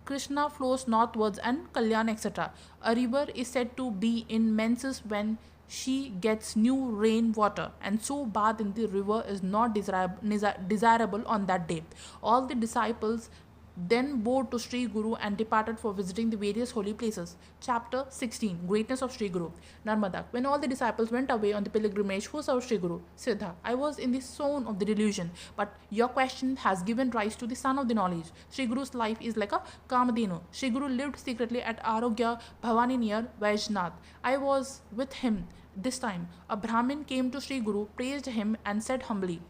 Krishna flows northwards, and Kalyan, etc. A river is said to be in menses when she gets new rain water, and so bath in the river is not desirable on that day. All the disciples then bowed to Sri Guru and departed for visiting the various holy places. Chapter 16, Greatness of Sri Guru. Narmada. When all the disciples went away on the pilgrimage, who served Sri Guru? Siddha. I was in the zone of the delusion, but your question has given rise to the son of the knowledge. Sri Guru's life is like a Kamadhenu. Sri Guru lived secretly at Arogya Bhavani near Vaishnath. I was with him this time. A Brahmin came to Sri Guru, praised him, and said humbly,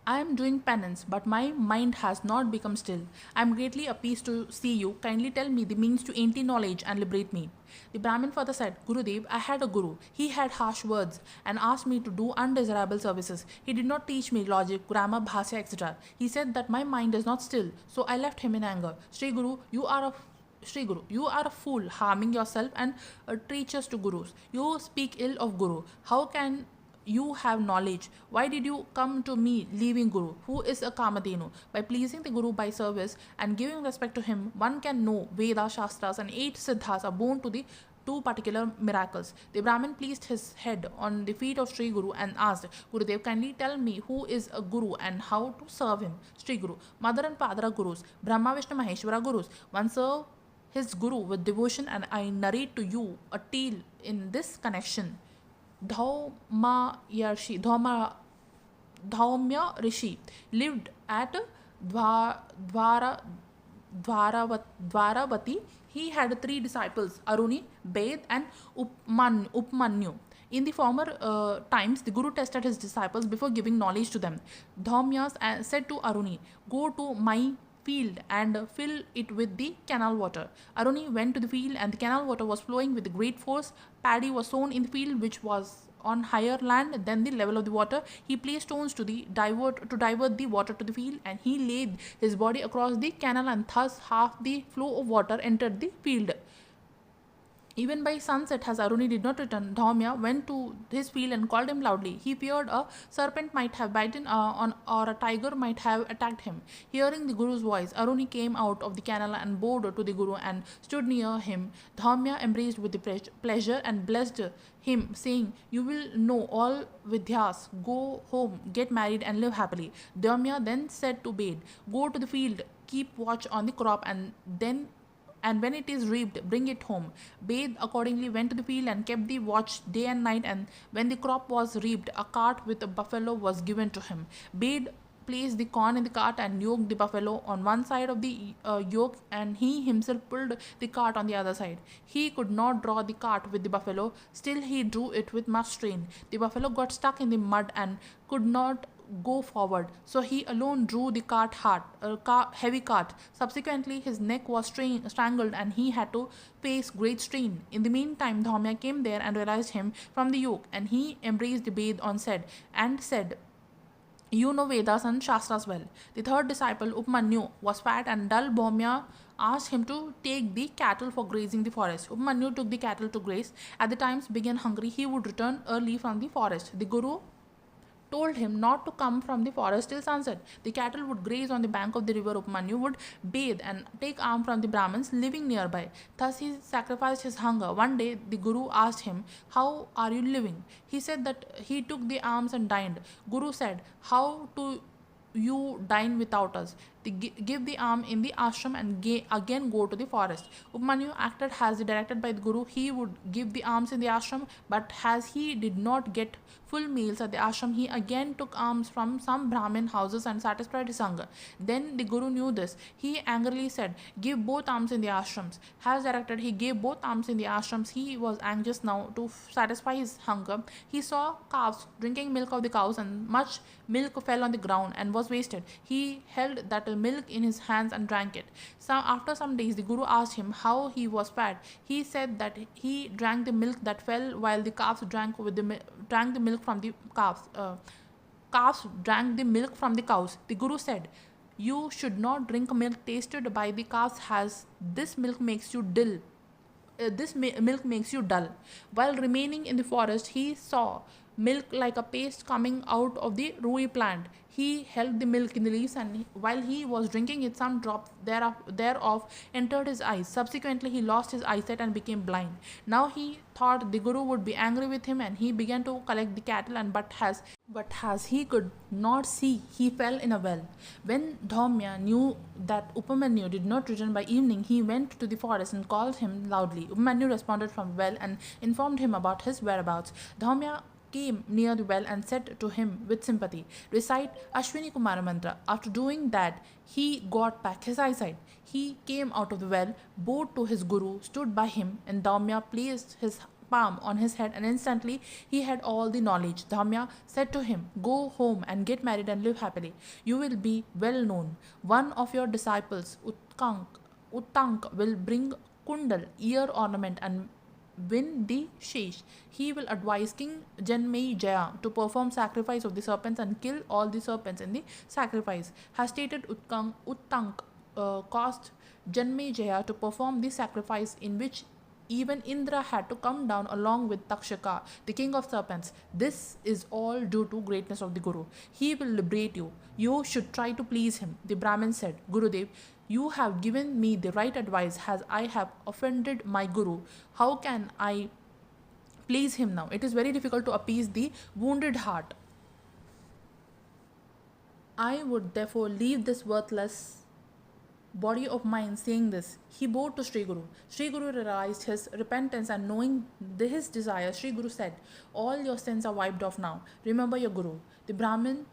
I am doing penance, but my mind has not become still. I am greatly appeased to see you. Kindly tell me the means to enter knowledge and liberate me. The Brahmin further said, Gurudev, I had a guru. He had harsh words and asked me to do undesirable services. He did not teach me logic, grammar, bhasya, etc. He said that my mind is not still, so I left him in anger. Sri Guru, you are a fool, harming yourself and treacherous to gurus. You speak ill of Guru. How can you have knowledge? Why did you come to me leaving Guru, who is a Kamadhenu? By pleasing the Guru by service and giving respect to him, one can know Veda, Shastras, and 8 Siddhas are born to the 2 particular miracles. The Brahmin placed his head on the feet of Sri Guru and asked, Gurudev, kindly tell me who is a Guru and how to serve him. Sri Guru, Mother and Father are Gurus, Brahma, Vishnu, Maheshwara Gurus. One serve his Guru with devotion, and I narrate to you a tale in this connection. Dhaumya Rishi lived at Dwaravati. He had 3 disciples, Aruni, Bed, and Upmanyu. In the former times, the Guru tested his disciples before giving knowledge to them. Dhaumya said to Aruni, go to my field and fill it with the canal water. Aruni went to the field, and the canal water was flowing with great force. Paddy was sown in the field, which was on higher land than the level of the water. He placed stones to divert the water to the field, and he laid his body across the canal, and thus half the flow of water entered the field. Even by sunset, as Aruni did not return, Dhaumya went to his field and called him loudly. He feared a serpent might have bitten on or a tiger might have attacked him. Hearing the Guru's voice, Aruni came out of the canal and bowed to the Guru and stood near him. Dhaumya embraced with the pleasure and blessed him, saying, "You will know all Vidyas. Go home, get married, and live happily." Dhaumya then said to Bed, "Go to the field, keep watch on the crop, and when it is reaped, bring it home." Bed accordingly went to the field and kept the watch day and night, and when the crop was reaped, a cart with a buffalo was given to him. Bed placed the corn in the cart and yoked the buffalo on one side of the yoke, and he himself pulled the cart on the other side. He could not draw the cart with the buffalo, still he drew it with much strain. The buffalo got stuck in the mud and could not go forward, so he alone drew the heavy cart. Subsequently, his neck was strangled and he had to face great strain. In the meantime, Dhaumya came there and realized him from the yoke, and he embraced the Bed on said, "You know Vedas and Shastras well." The third disciple, Upmanyu, was fat and dull. Dhaumya asked him to take the cattle for grazing the forest. Upmanyu took the cattle to graze. At the times began hungry, he would return early from the forest. The Guru told him not to come from the forest till sunset. The cattle would graze on the bank of the river. Upmanyu would bathe and take alms from the Brahmins living nearby. Thus he sacrificed his hunger. One day the Guru asked him, "How are you living?" He said that he took the alms and dined. Guru said, "How to you dine without us? Give the alms in the ashram and again go to the forest." Upmanyu acted as directed by the Guru. He would give the alms in the ashram, but as he did not get full meals at the ashram, he again took alms from some Brahmin houses and satisfied his hunger. Then the Guru knew this. He angrily said, "Give both alms in the ashrams." As directed, he gave both alms in the ashrams. He was anxious now to satisfy his hunger. He saw calves drinking milk of the cows, and much milk fell on the ground and was wasted. He held that milk in his hands and drank it. After some days, the Guru asked him how he was fed. He said that he drank the milk that fell, while the calves drank the milk from the calves. Calves drank the milk from the cows. The Guru said, "You should not drink milk tasted by the calves, as this milk makes you dull. Milk makes you dull." While remaining in the forest, he saw milk like a paste coming out of the rui plant. He held the milk in the leaves, and while he was drinking it, some drops thereof entered his eyes. Subsequently, he lost his eyesight and became blind. Now he thought the Guru would be angry with him, and he began to collect the cattle, but as he could not see, he fell in a well. When Dhaumya knew that Upamanyu did not return by evening, he went to the forest and called him loudly. Upamanyu responded from well and informed him about his whereabouts. Dhaumya came near the well and said to him with sympathy, "Recite Ashwini Kumara mantra." After doing that, he got back his eyesight. He came out of the well, bowed to his Guru, stood by him, and Dhaumya placed his palm on his head, and instantly he had all the knowledge. Dhaumya said to him, "Go home and get married and live happily. You will be well known. One of your disciples, Uttank, will bring kundal, ear ornament, and win the shesh. He will advise King Janmejaya to perform sacrifice of the serpents and kill all the serpents in the sacrifice." Has stated Uttank caused Janmejaya to perform the sacrifice, in which even Indra had to come down along with Takshaka, the king of serpents. This is all due to greatness of the Guru. He will liberate you. You should try to please him. The Brahmin said, "Gurudev, you have given me the right advice, as I have offended my Guru. How can I please him now? It is very difficult to appease the wounded heart. I would therefore leave this worthless body of mine." Saying this, he bowed to Sri Guru. Sri Guru realized his repentance, and knowing his desire, Sri Guru said, "All your sins are wiped off now. Remember your Guru." The Brahmin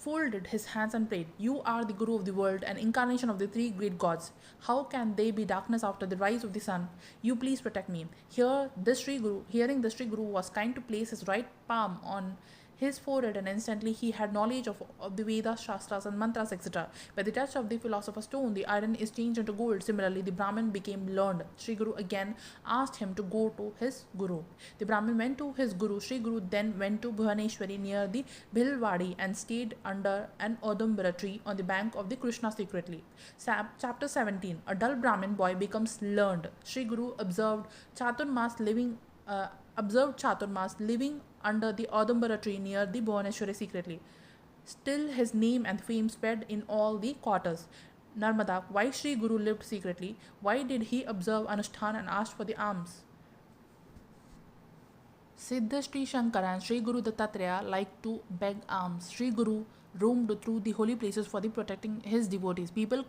folded his hands and prayed, "You are the Guru of the world, an incarnation of the three great gods. How can they be darkness after the rise of the sun? You please protect me." Hearing this Sri Guru was kind to place his right palm on his forehead, and instantly he had knowledge of the Vedas, Shastras, and mantras, etc. By the touch of the philosopher's stone, the iron is changed into gold. Similarly, the Brahmin became learned. Sri Guru again asked him to go to his Guru. The Brahmin went to his Guru. Sri Guru then went to Bhuvaneshwari near the Bhilwadi and stayed under an Adumbara tree on the bank of the Krishna secretly. Chapter 17. A dull Brahmin boy becomes learned. Sri Guru observed Chaturmas living under the Adumbara tree near the Bhuvaneshwari secretly. Still his name and fame spread in all the quarters. Narmada, why Sri Guru lived secretly? Why did he observe Anushthan and asked for the alms? Siddha Sri Shankara and Sri Guru Dattatreya liked to beg alms. Sri Guru roamed through the holy places for the protecting his devotees. People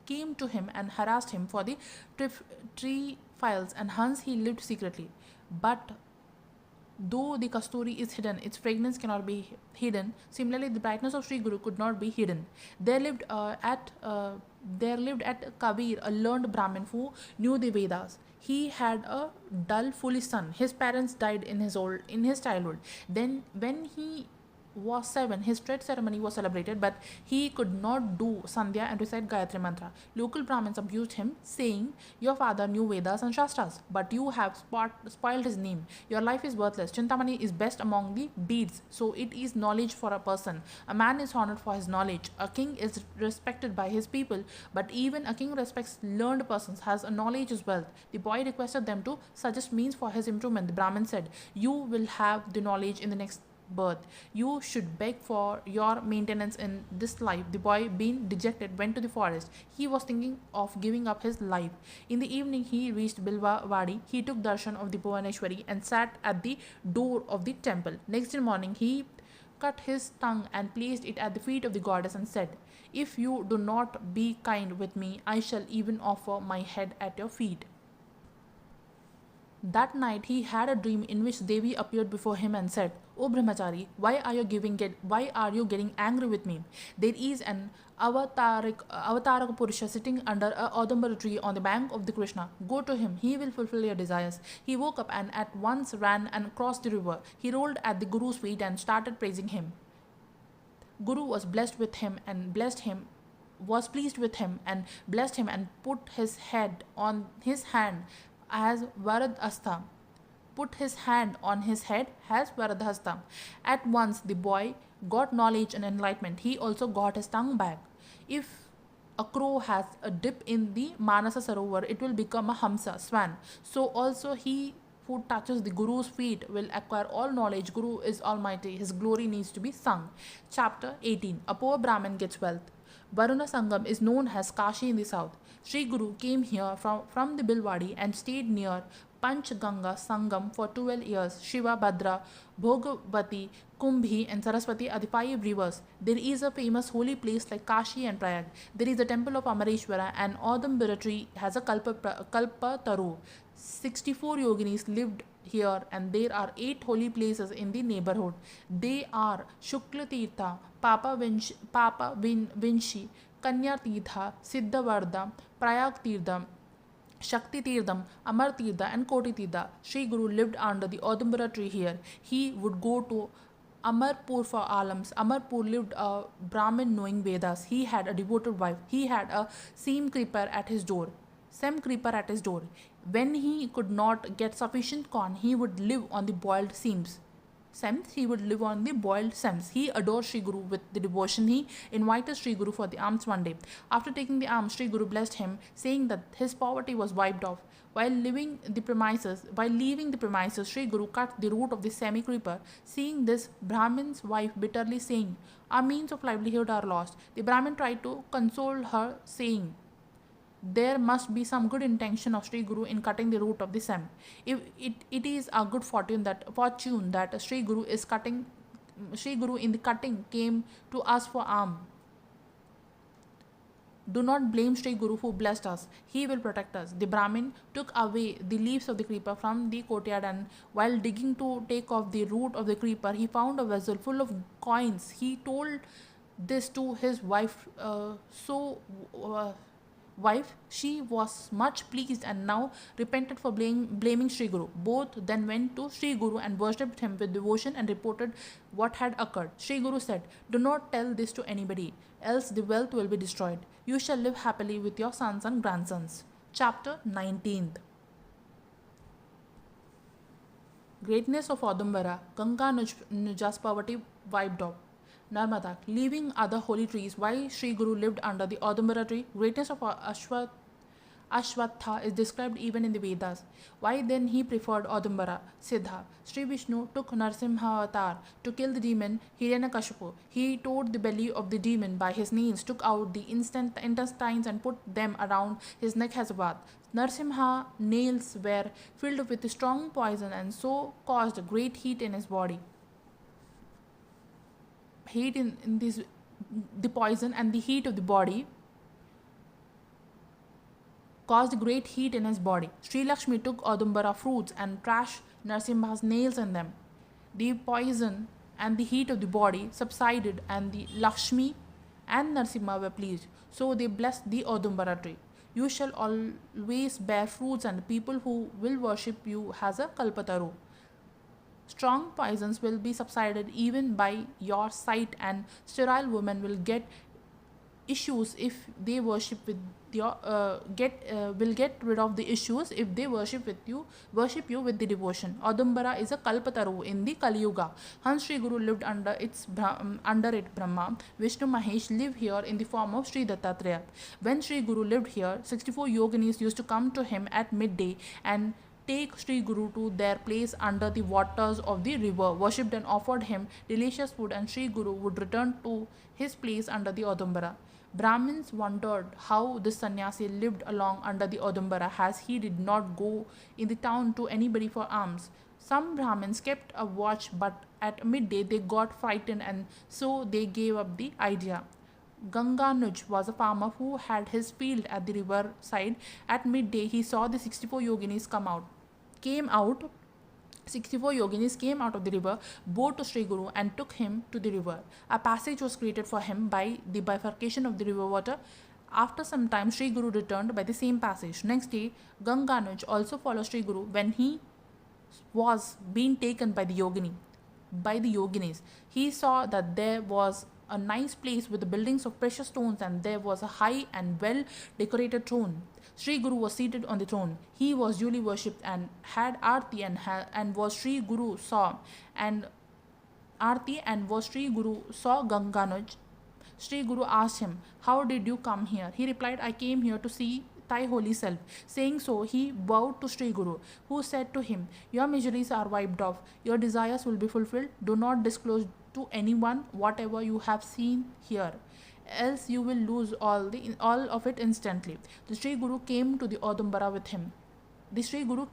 came to him and harassed him for the tree files, and hence he lived secretly. But though the kasturi is hidden, its fragrance cannot be hidden. Similarly, the brightness of Sri Guru could not be hidden. There lived at Kabir a learned Brahmin who knew the Vedas. He had a dull, foolish son. His parents died in his childhood. Then, when he was 7, his thread ceremony was celebrated, but he could not do Sandhya and recite Gayatri Mantra. Local Brahmins abused him, saying, "Your father knew Vedas and Shastras, but you have spoiled his name. Your life is worthless. Chintamani is best among the deeds, so it is knowledge for a person. A man is honored for his knowledge. A king is respected by his people, but even a king respects learned persons, has a knowledge is wealth." The boy requested them to suggest means for his improvement. The Brahmin said, "You will have the knowledge in the next birth. You should beg for your maintenance in this life." The boy, being dejected, went to the forest. He was thinking of giving up his life. In the evening, he reached Bilwawadi. He took darshan of the Bhuvaneshwari and sat at the door of the temple. Next morning, he cut his tongue and placed it at the feet of the goddess and said, "If you do not be kind with me, I shall even offer my head at your feet." That night he had a dream in which Devi appeared before him and said, "O Brahmachari, why are you getting angry with me? There is an Avatarak Purusha sitting under a Adumbara tree on the bank of the Krishna. Go to him, he will fulfill your desires." He woke up and at once ran and crossed the river. He rolled at the Guru's feet and started praising him. Guru was pleased with him and blessed him and put his head on his hand as Varadhasta. Put his hand on his head as Varadhasta. At once the boy got knowledge and enlightenment. He also got his tongue back. If a crow has a dip in the Manasa Sarovar, it will become a Hamsa, swan. So also he who touches the Guru's feet will acquire all knowledge. Guru is almighty. His glory needs to be sung. Chapter 18. A poor Brahmin gets wealth. Varuna Sangam is known as Kashi in the south. Sri Guru came here from the Bilwadi and stayed near Panchganga Sangam for 12 years. Shiva, Bhadra, Bhogavati, Kumbhi and Saraswati are the 5 rivers. There is a famous holy place like Kashi and Prayag. There is a temple of Amareshwara and Adumbara tree has a Kalpa Taru. 64 yoginis lived here and there are 8 holy places in the neighborhood. They are Shukla Tirtha, Papa Vinshi, Kanya Tirtha, Siddhavarda, Prayag Tirtha, Shakti Tirtham, Amar Tirtha and Koti Tirtha. Sri Guru lived under the Adumbara tree here. He would go to Amarpur for alms. Amarpur lived a Brahmin knowing Vedas. He had a devoted wife. He had a Sem creeper at his door. When he could not get sufficient corn, he would live on the boiled seams. He would live on the boiled sems. He adored Sri Guru with the devotion. He invited Sri Guru for the alms one day. After taking the alms, Sri Guru blessed him, saying that his poverty was wiped off. While leaving the premises, Sri Guru cut the root of the semi-creeper. Seeing this, Brahmin's wife bitterly saying, "Our means of livelihood are lost." The Brahmin tried to console her, saying, "There must be some good intention of Sri Guru in cutting the root of the sem. If it is a good fortune that Sri Guru in the cutting came to us for alms. Do not blame Sri Guru who blessed us. He will protect us." The Brahmin took away the leaves of the creeper from the courtyard, and while digging to take off the root of the creeper, he found a vessel full of coins. He told this to his wife, wife, she was much pleased and now repented for blaming Sri Guru. Both then went to Sri Guru and worshipped him with devotion and reported what had occurred. Sri Guru said, "Do not tell this to anybody, else the wealth will be destroyed. You shall live happily with your sons and grandsons." Chapter 19th. Greatness of Audumbara, Ganga Nuja's poverty wiped off. Narmada, leaving other holy trees, why Sri Guru lived under the Audumbara tree. Greatness of Ashwatha is described even in the Vedas. Why then he preferred Audumbara? Siddha. Sri Vishnu took Narsimha avatar to kill the demon Hiranyakashipu. He tore the belly of the demon by his nails, took out the intestines and put them around his neck as a bath. Narsimha nails were filled with strong poison and so caused great heat in his body. Heat in this, the poison and the heat of the body caused great heat in his body. Sri Lakshmi took Audumbara fruits and trashed Narsimha's nails in them. The poison and the heat of the body subsided, and the Lakshmi and Narsimha were pleased. So they blessed the Audumbara tree. You shall always bear fruits, and people who will worship you has a kalpataru. Strong poisons will be subsided even by your sight, and sterile women will get issues if they worship with your will get rid of the issues if they worship you with the devotion. Audumbara is a kalpataru in the Kali Yuga. Hence Sri Guru lived under it. Brahma, Vishnu, Mahesh live here in the form of Sri Dattatreya. When Sri Guru lived here, 64 yoginis used to come to him at midday and take Sri Guru to their place under the waters of the river, worshipped and offered him delicious food, and Sri Guru would return to his place under the Audumbara. Brahmins wondered how this sannyasi lived along under the Audumbara, as he did not go in the town to anybody for alms. Some Brahmins kept a watch, but at midday they got frightened and so they gave up the idea. Ganganuj was a farmer who had his field at the river side. At midday he saw the 64 yoginis came out 64 yoginis came out of the river, bowed to Sri Guru and took him to the river. A passage was created for him by the bifurcation of the river water. After some time, Sri Guru returned by the same passage. Next day, Ganganuj also followed Sri Guru when he was being taken by the yoginis. He saw that there was a nice place with the buildings of precious stones, and there was a high and well decorated throne. Sri Guru was seated on the throne. He was duly worshipped and had arti and was Sri Guru saw Ganganuj. Sri Guru asked him, "How did you come here?" He replied, "I came here to see thy holy self." Saying so, he bowed to Sri Guru, who said to him, "Your miseries are wiped off. Your desires will be fulfilled. Do not disclose to anyone whatever you have seen here, else you will lose all of it instantly." The Sri Guru came to the Audumbara with him. Ganganuj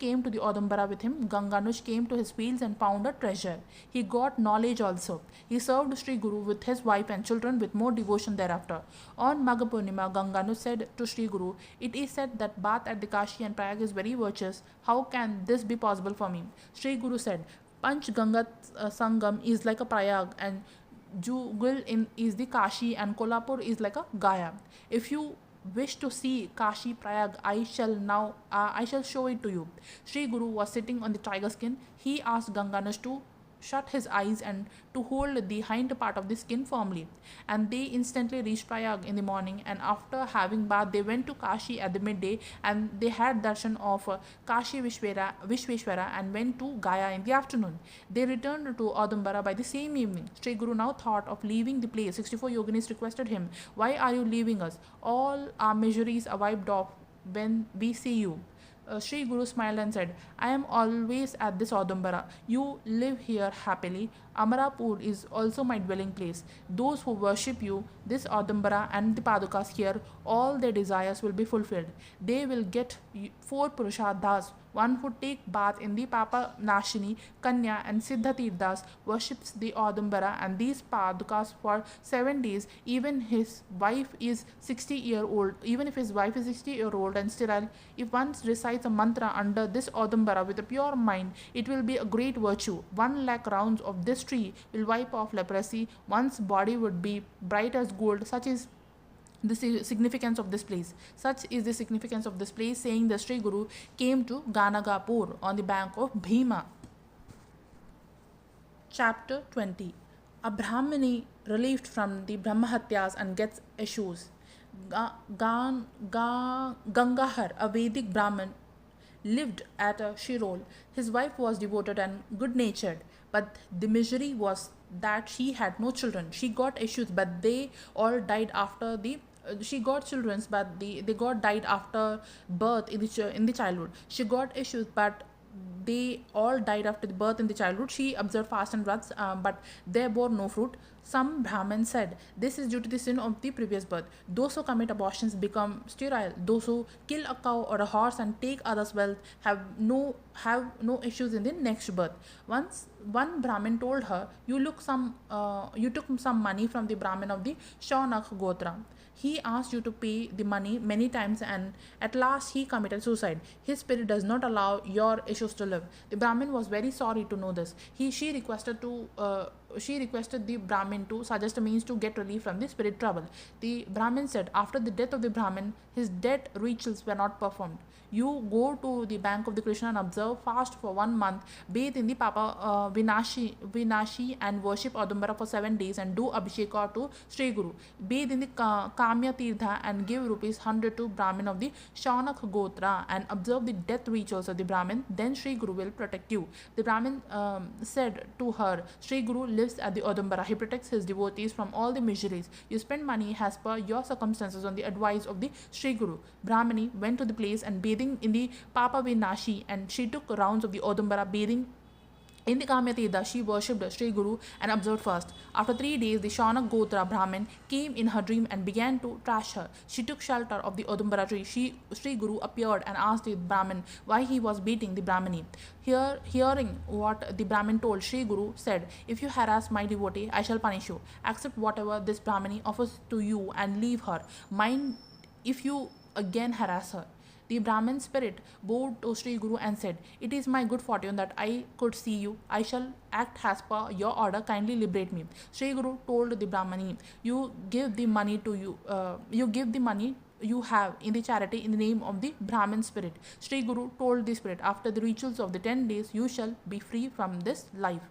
came to his fields and found a treasure. He got knowledge also. He served Sri Guru with his wife and children with more devotion thereafter. On Magha Purnima, Ganganuj said to Sri Guru, "It is said that bath at the Kashi and Prayag is very virtuous. How can this be possible for me?" Sri Guru said, "Panch Ganga Sangam is like a Prayag, and Jugal is the Kashi, and Kolhapur is like a Gaya. If you wish to see Kashi Prayag, I shall show it to you." Sri Guru was sitting on the tiger skin. He asked Ganganuj to shut his eyes and to hold the hind part of the skin firmly. And they instantly reached Prayag in the morning, and after having bath they went to Kashi at the midday, and they had darshan of Kashi Vishweshwara and went to Gaya in the afternoon. They returned to Audumbara by the same evening. Sri Guru now thought of leaving the place. 64 yoginis requested him, "Why are you leaving us? All our miseries are wiped off when we see you." Sri Guru smiled and said, "I am always at this Audumbara. You live here happily. Amarapur is also my dwelling place. Those who worship you, this Audumbara and the Padukas here, all their desires will be fulfilled. They will get 4 Purushadhas. One who take bath in the Papa Nashini, Kanya, and Siddhatirthas worships the Audumbara and these Padukas for 7 days, even if his wife is 60-year-old and sterile. If one recites a mantra under this Audumbara with a pure mind, it will be a great virtue. 1 lakh rounds of this tree will wipe off leprosy. One's body would be bright as gold. Such is the significance of this place. Such is the significance of this place, saying the Sri Guru came to Ganagapur on the bank of Bhima. Chapter 20. A Brahmani relieved from the Brahmahatyas and gets issues. Gangahar, a Vedic Brahmin, lived at a Shirol. His wife was devoted and good natured, but the misery was that she had no children. She got issues, but they all died after the she got children, but they got died after birth in the childhood. She got issues, but they all died after the birth in the childhood. She observed fast and wraths, but they bore no fruit. Some Brahmins said this is due to the sin of the previous birth. Those who commit abortions become sterile. Those who kill a cow or a horse and take others' wealth have no issues in the next birth. Once one Brahmin told her, you took some money from the Brahmin of the Shaunak Gotra. He asked you to pay the money many times, and at last he committed suicide. His spirit does not allow your issues to live. The Brahmin was very sorry to know this. She requested the Brahmin to suggest a means to get relief from the spirit trouble. The Brahmin said, after the death of the Brahmin, his death rituals were not performed. You go to the bank of the Krishna and observe fast for 1 month, bathe in the Papa Vinashi and worship Adumbara for 7 days and do Abhisheka to Sri Guru. Bathe in the Kamya Tirtha and give ₹100 to Brahmin of the Shaunak Gotra and observe the death rituals of the Brahmin. Then Sri Guru will protect you. The Brahmin said to her, Sri Guru lives at the Adumbara. He protects his devotees from all the miseries. You spend money as per your circumstances on the advice of the Sri Guru. Brahmini went to the place and bathing in the Papa Vinashi, and she took rounds of the Adumbara bathing in the Kamya Tirtha. She worshipped Sri Guru and observed fast. After 3 days, the Shaunak Gotra Brahmin came in her dream and began to trash her. She took shelter of the Adumbara tree. Sri Guru appeared and asked the Brahmin why he was beating the Brahmini. Hearing what the Brahmin told, Sri Guru said, if you harass my devotee, I shall punish you. Accept whatever this Brahmini offers to you and leave her. Mind if you again harass her. The Brahmin spirit bowed to Sri Guru and said, it is my good fortune that I could see you. I shall act as per your order. Kindly liberate me. Sri Guru told the Brahmani, you give the money you have in the charity in the name of the Brahmin spirit. Sri Guru told the spirit, after the rituals of the 10 days, you shall be free from this life.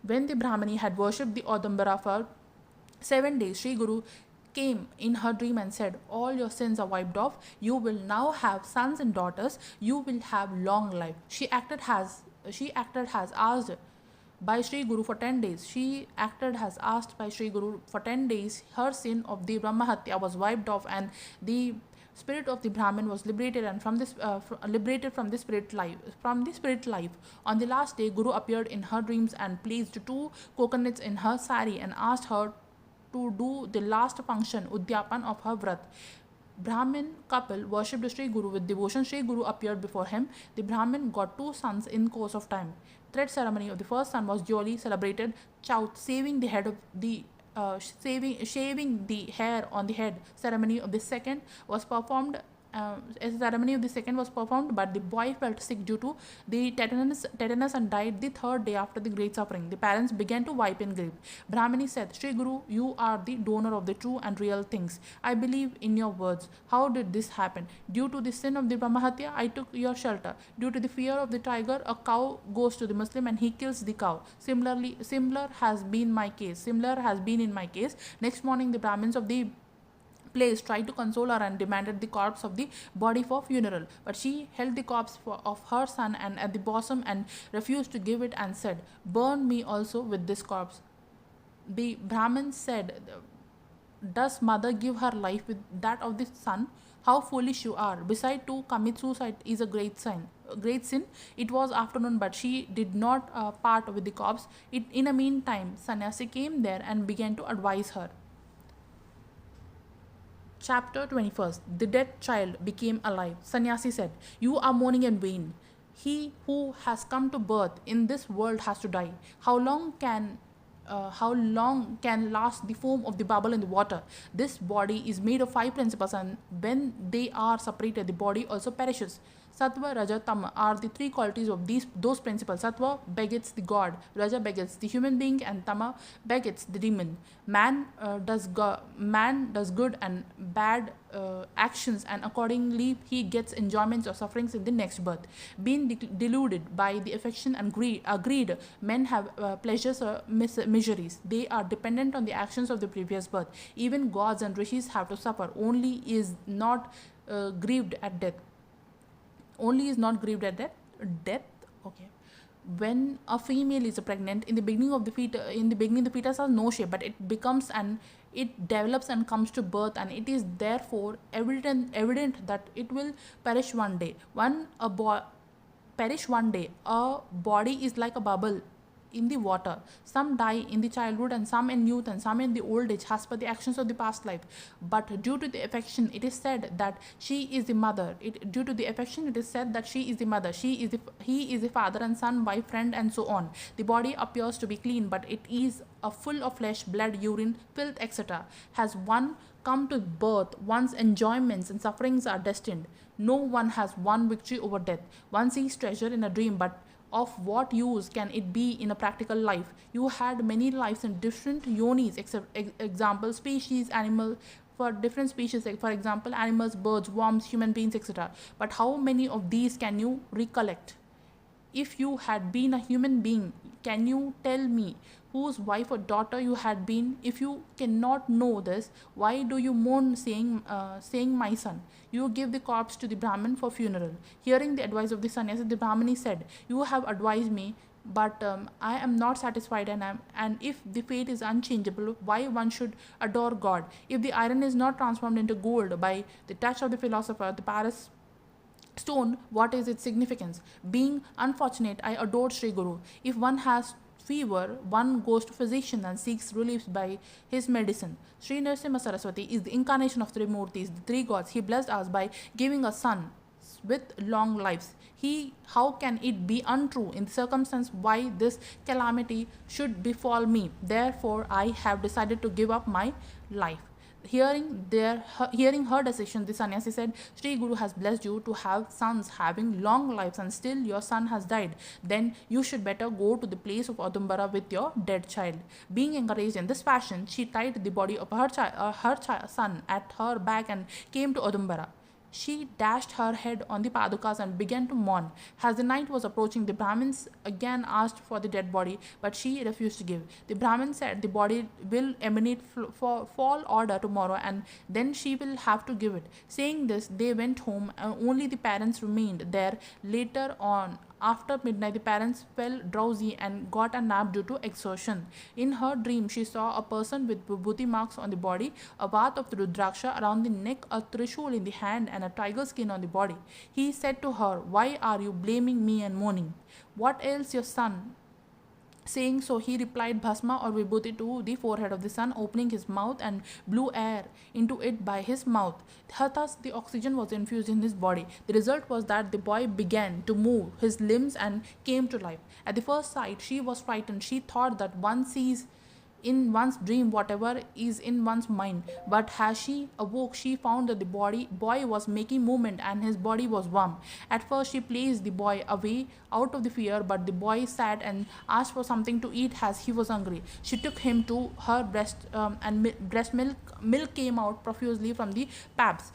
When the Brahmani had worshipped the Adumbara for 7 days, Sri Guru came in her dream and said, all your sins are wiped off. You will now have sons and daughters. You will have long life. She acted as asked by Sri Guru for 10 days. She acted as asked by Sri Guru for 10 days. Her sin of the Brahmahatya was wiped off, and the spirit of the Brahmin was liberated and from the spirit life. On the last day, Guru appeared in her dreams and placed 2 coconuts in her sari and asked her to do the last function, Udyapan, of her vrat. Brahmin couple worshipped Sri Guru with devotion. Sri Guru appeared before him. The Brahmin got 2 sons in course of time. Thread ceremony of the first son was duly celebrated. Chouth, shaving the hair on the head. Ceremony of the second was performed. But the boy felt sick due to the tetanus and died the 3rd day after the great suffering. The parents began to weep in grief. Brahmini said, Sri Guru, you are the donor of the true and real things. I believe in your words. How did this happen? Due to the sin of the Brahmahatya, I took your shelter. Due to the fear of the tiger, a cow goes to the Muslim and he kills the cow. Similar has been in my case. Next morning, the Brahmins of the place tried to console her and demanded the corpse of the body for funeral, but she held the corpse of her son and at the bosom and refused to give it and said, burn me also with this corpse. The Brahmin said, does mother give her life with that of the son? How foolish you are. Besides, to commit suicide is a great sin. It was afternoon, but she did not part with the corpse. In a meantime, Sannyasi came there and began to advise her. Chapter 21. The dead child became alive. Sannyasi said, you are mourning in vain. He who has come to birth in this world has to die. How long can last the foam of the bubble in the water? This body is made of 5 principles, and when they are separated, the body also perishes. Sattva, Raja, Tama are the three qualities of those principles. Sattva begets the god, Raja begets the human being, and Tama begets the demon. Man does good and bad actions, and accordingly he gets enjoyments or sufferings in the next birth. Being deluded by the affection and greed, men have pleasures or miseries. They are dependent on the actions of the previous birth. Even gods and rishis have to suffer. Only is not grieved at death. Only is not grieved at death. Okay. When a female is pregnant, in the beginning the fetus has no shape, but it develops and comes to birth, and it is therefore evident that it will perish one day. A body is like a bubble in the water. Some die in the childhood, and some in youth, and some in the old age, as per the actions of the past life. But due to the affection, it is said that she is the mother. Due to the affection, it is said that she is the mother. He is the father and son, wife, friend, and so on. The body appears to be clean, but it is full of flesh, blood, urine, filth, etc. Has one come to birth, one's enjoyments and sufferings are destined. No one has won victory over death. One sees treasure in a dream, but of what use can it be in a practical life? You had many lives in different yonis, example, species, animal, for different species, like for example, animals, birds, worms, human beings, etc. But how many of these can you recollect? If you had been a human being, can you tell me whose wife or daughter you had been? If you cannot know this, why do you mourn, saying, my son? You give the corpse to the Brahmin for funeral. Hearing the advice of the sannyasi, the Brahmani said, you have advised me, but I am not satisfied, and if the fate is unchangeable, why one should adore God? If the iron is not transformed into gold by the touch of the philosopher, the Paris stone, what is its significance? Being unfortunate, I adored Sri Guru. If one has fever, one goes to physician and seeks relief by his medicine. Sri Narasimha Saraswati is the incarnation of three murtis, the three gods. He blessed us by giving us sons with long lives. How can it be untrue in the circumstance why this calamity should befall me? Therefore, I have decided to give up my life. Hearing her decision, the sannyasi said, Sri Guru has blessed you to have sons having long lives, and still your son has died. Then you should better go to the place of Adumbara with your dead child. Being encouraged in this fashion, she tied the body of her son at her back and came to Adumbara. She dashed her head on the padukas and began to mourn. As the night was approaching, the Brahmins again asked for the dead body, but she refused to give. The Brahmin said the body will emanate for fall order tomorrow, and then she will have to give it. Saying this, they went home, and only the parents remained there. Later on, after midnight, the parents fell drowsy and got a nap due to exhaustion. In her dream, she saw a person with vibhuti marks on the body, a bath of rudraksha around the neck, a trishul in the hand, and a tiger skin on the body. He said to her, why are you blaming me and mourning? What ails your son? Saying so, he replied bhasma or vibhuti to the forehead of the son, opening his mouth and blew air into it by his mouth. Thus, the oxygen was infused in his body. The result was that the boy began to move his limbs and came to life. At the first sight, she was frightened. She thought that one sees in one's dream whatever is in one's mind. But as she awoke, she found that the boy was making movement and his body was warm. At first, she placed the boy away out of the fear, but the boy sat and asked for something to eat as he was hungry. She took him to her breast, and breast milk came out profusely from the paps.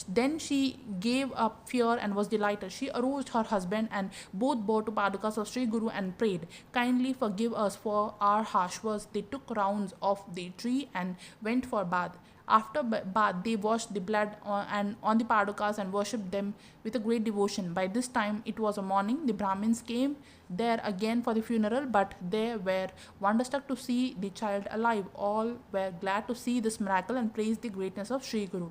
Then she gave up fear and was delighted. She aroused her husband, and both bore to padukas of Sri Guru and prayed, kindly forgive us for our harsh words. They took rounds of the tree and went for bath. After bath, they washed the blood on the padukas and worshipped them with a great devotion. By this time, it was a morning. The Brahmins came there again for the funeral, but they were wonderstruck to see the child alive. All were glad to see this miracle and praised the greatness of Sri Guru.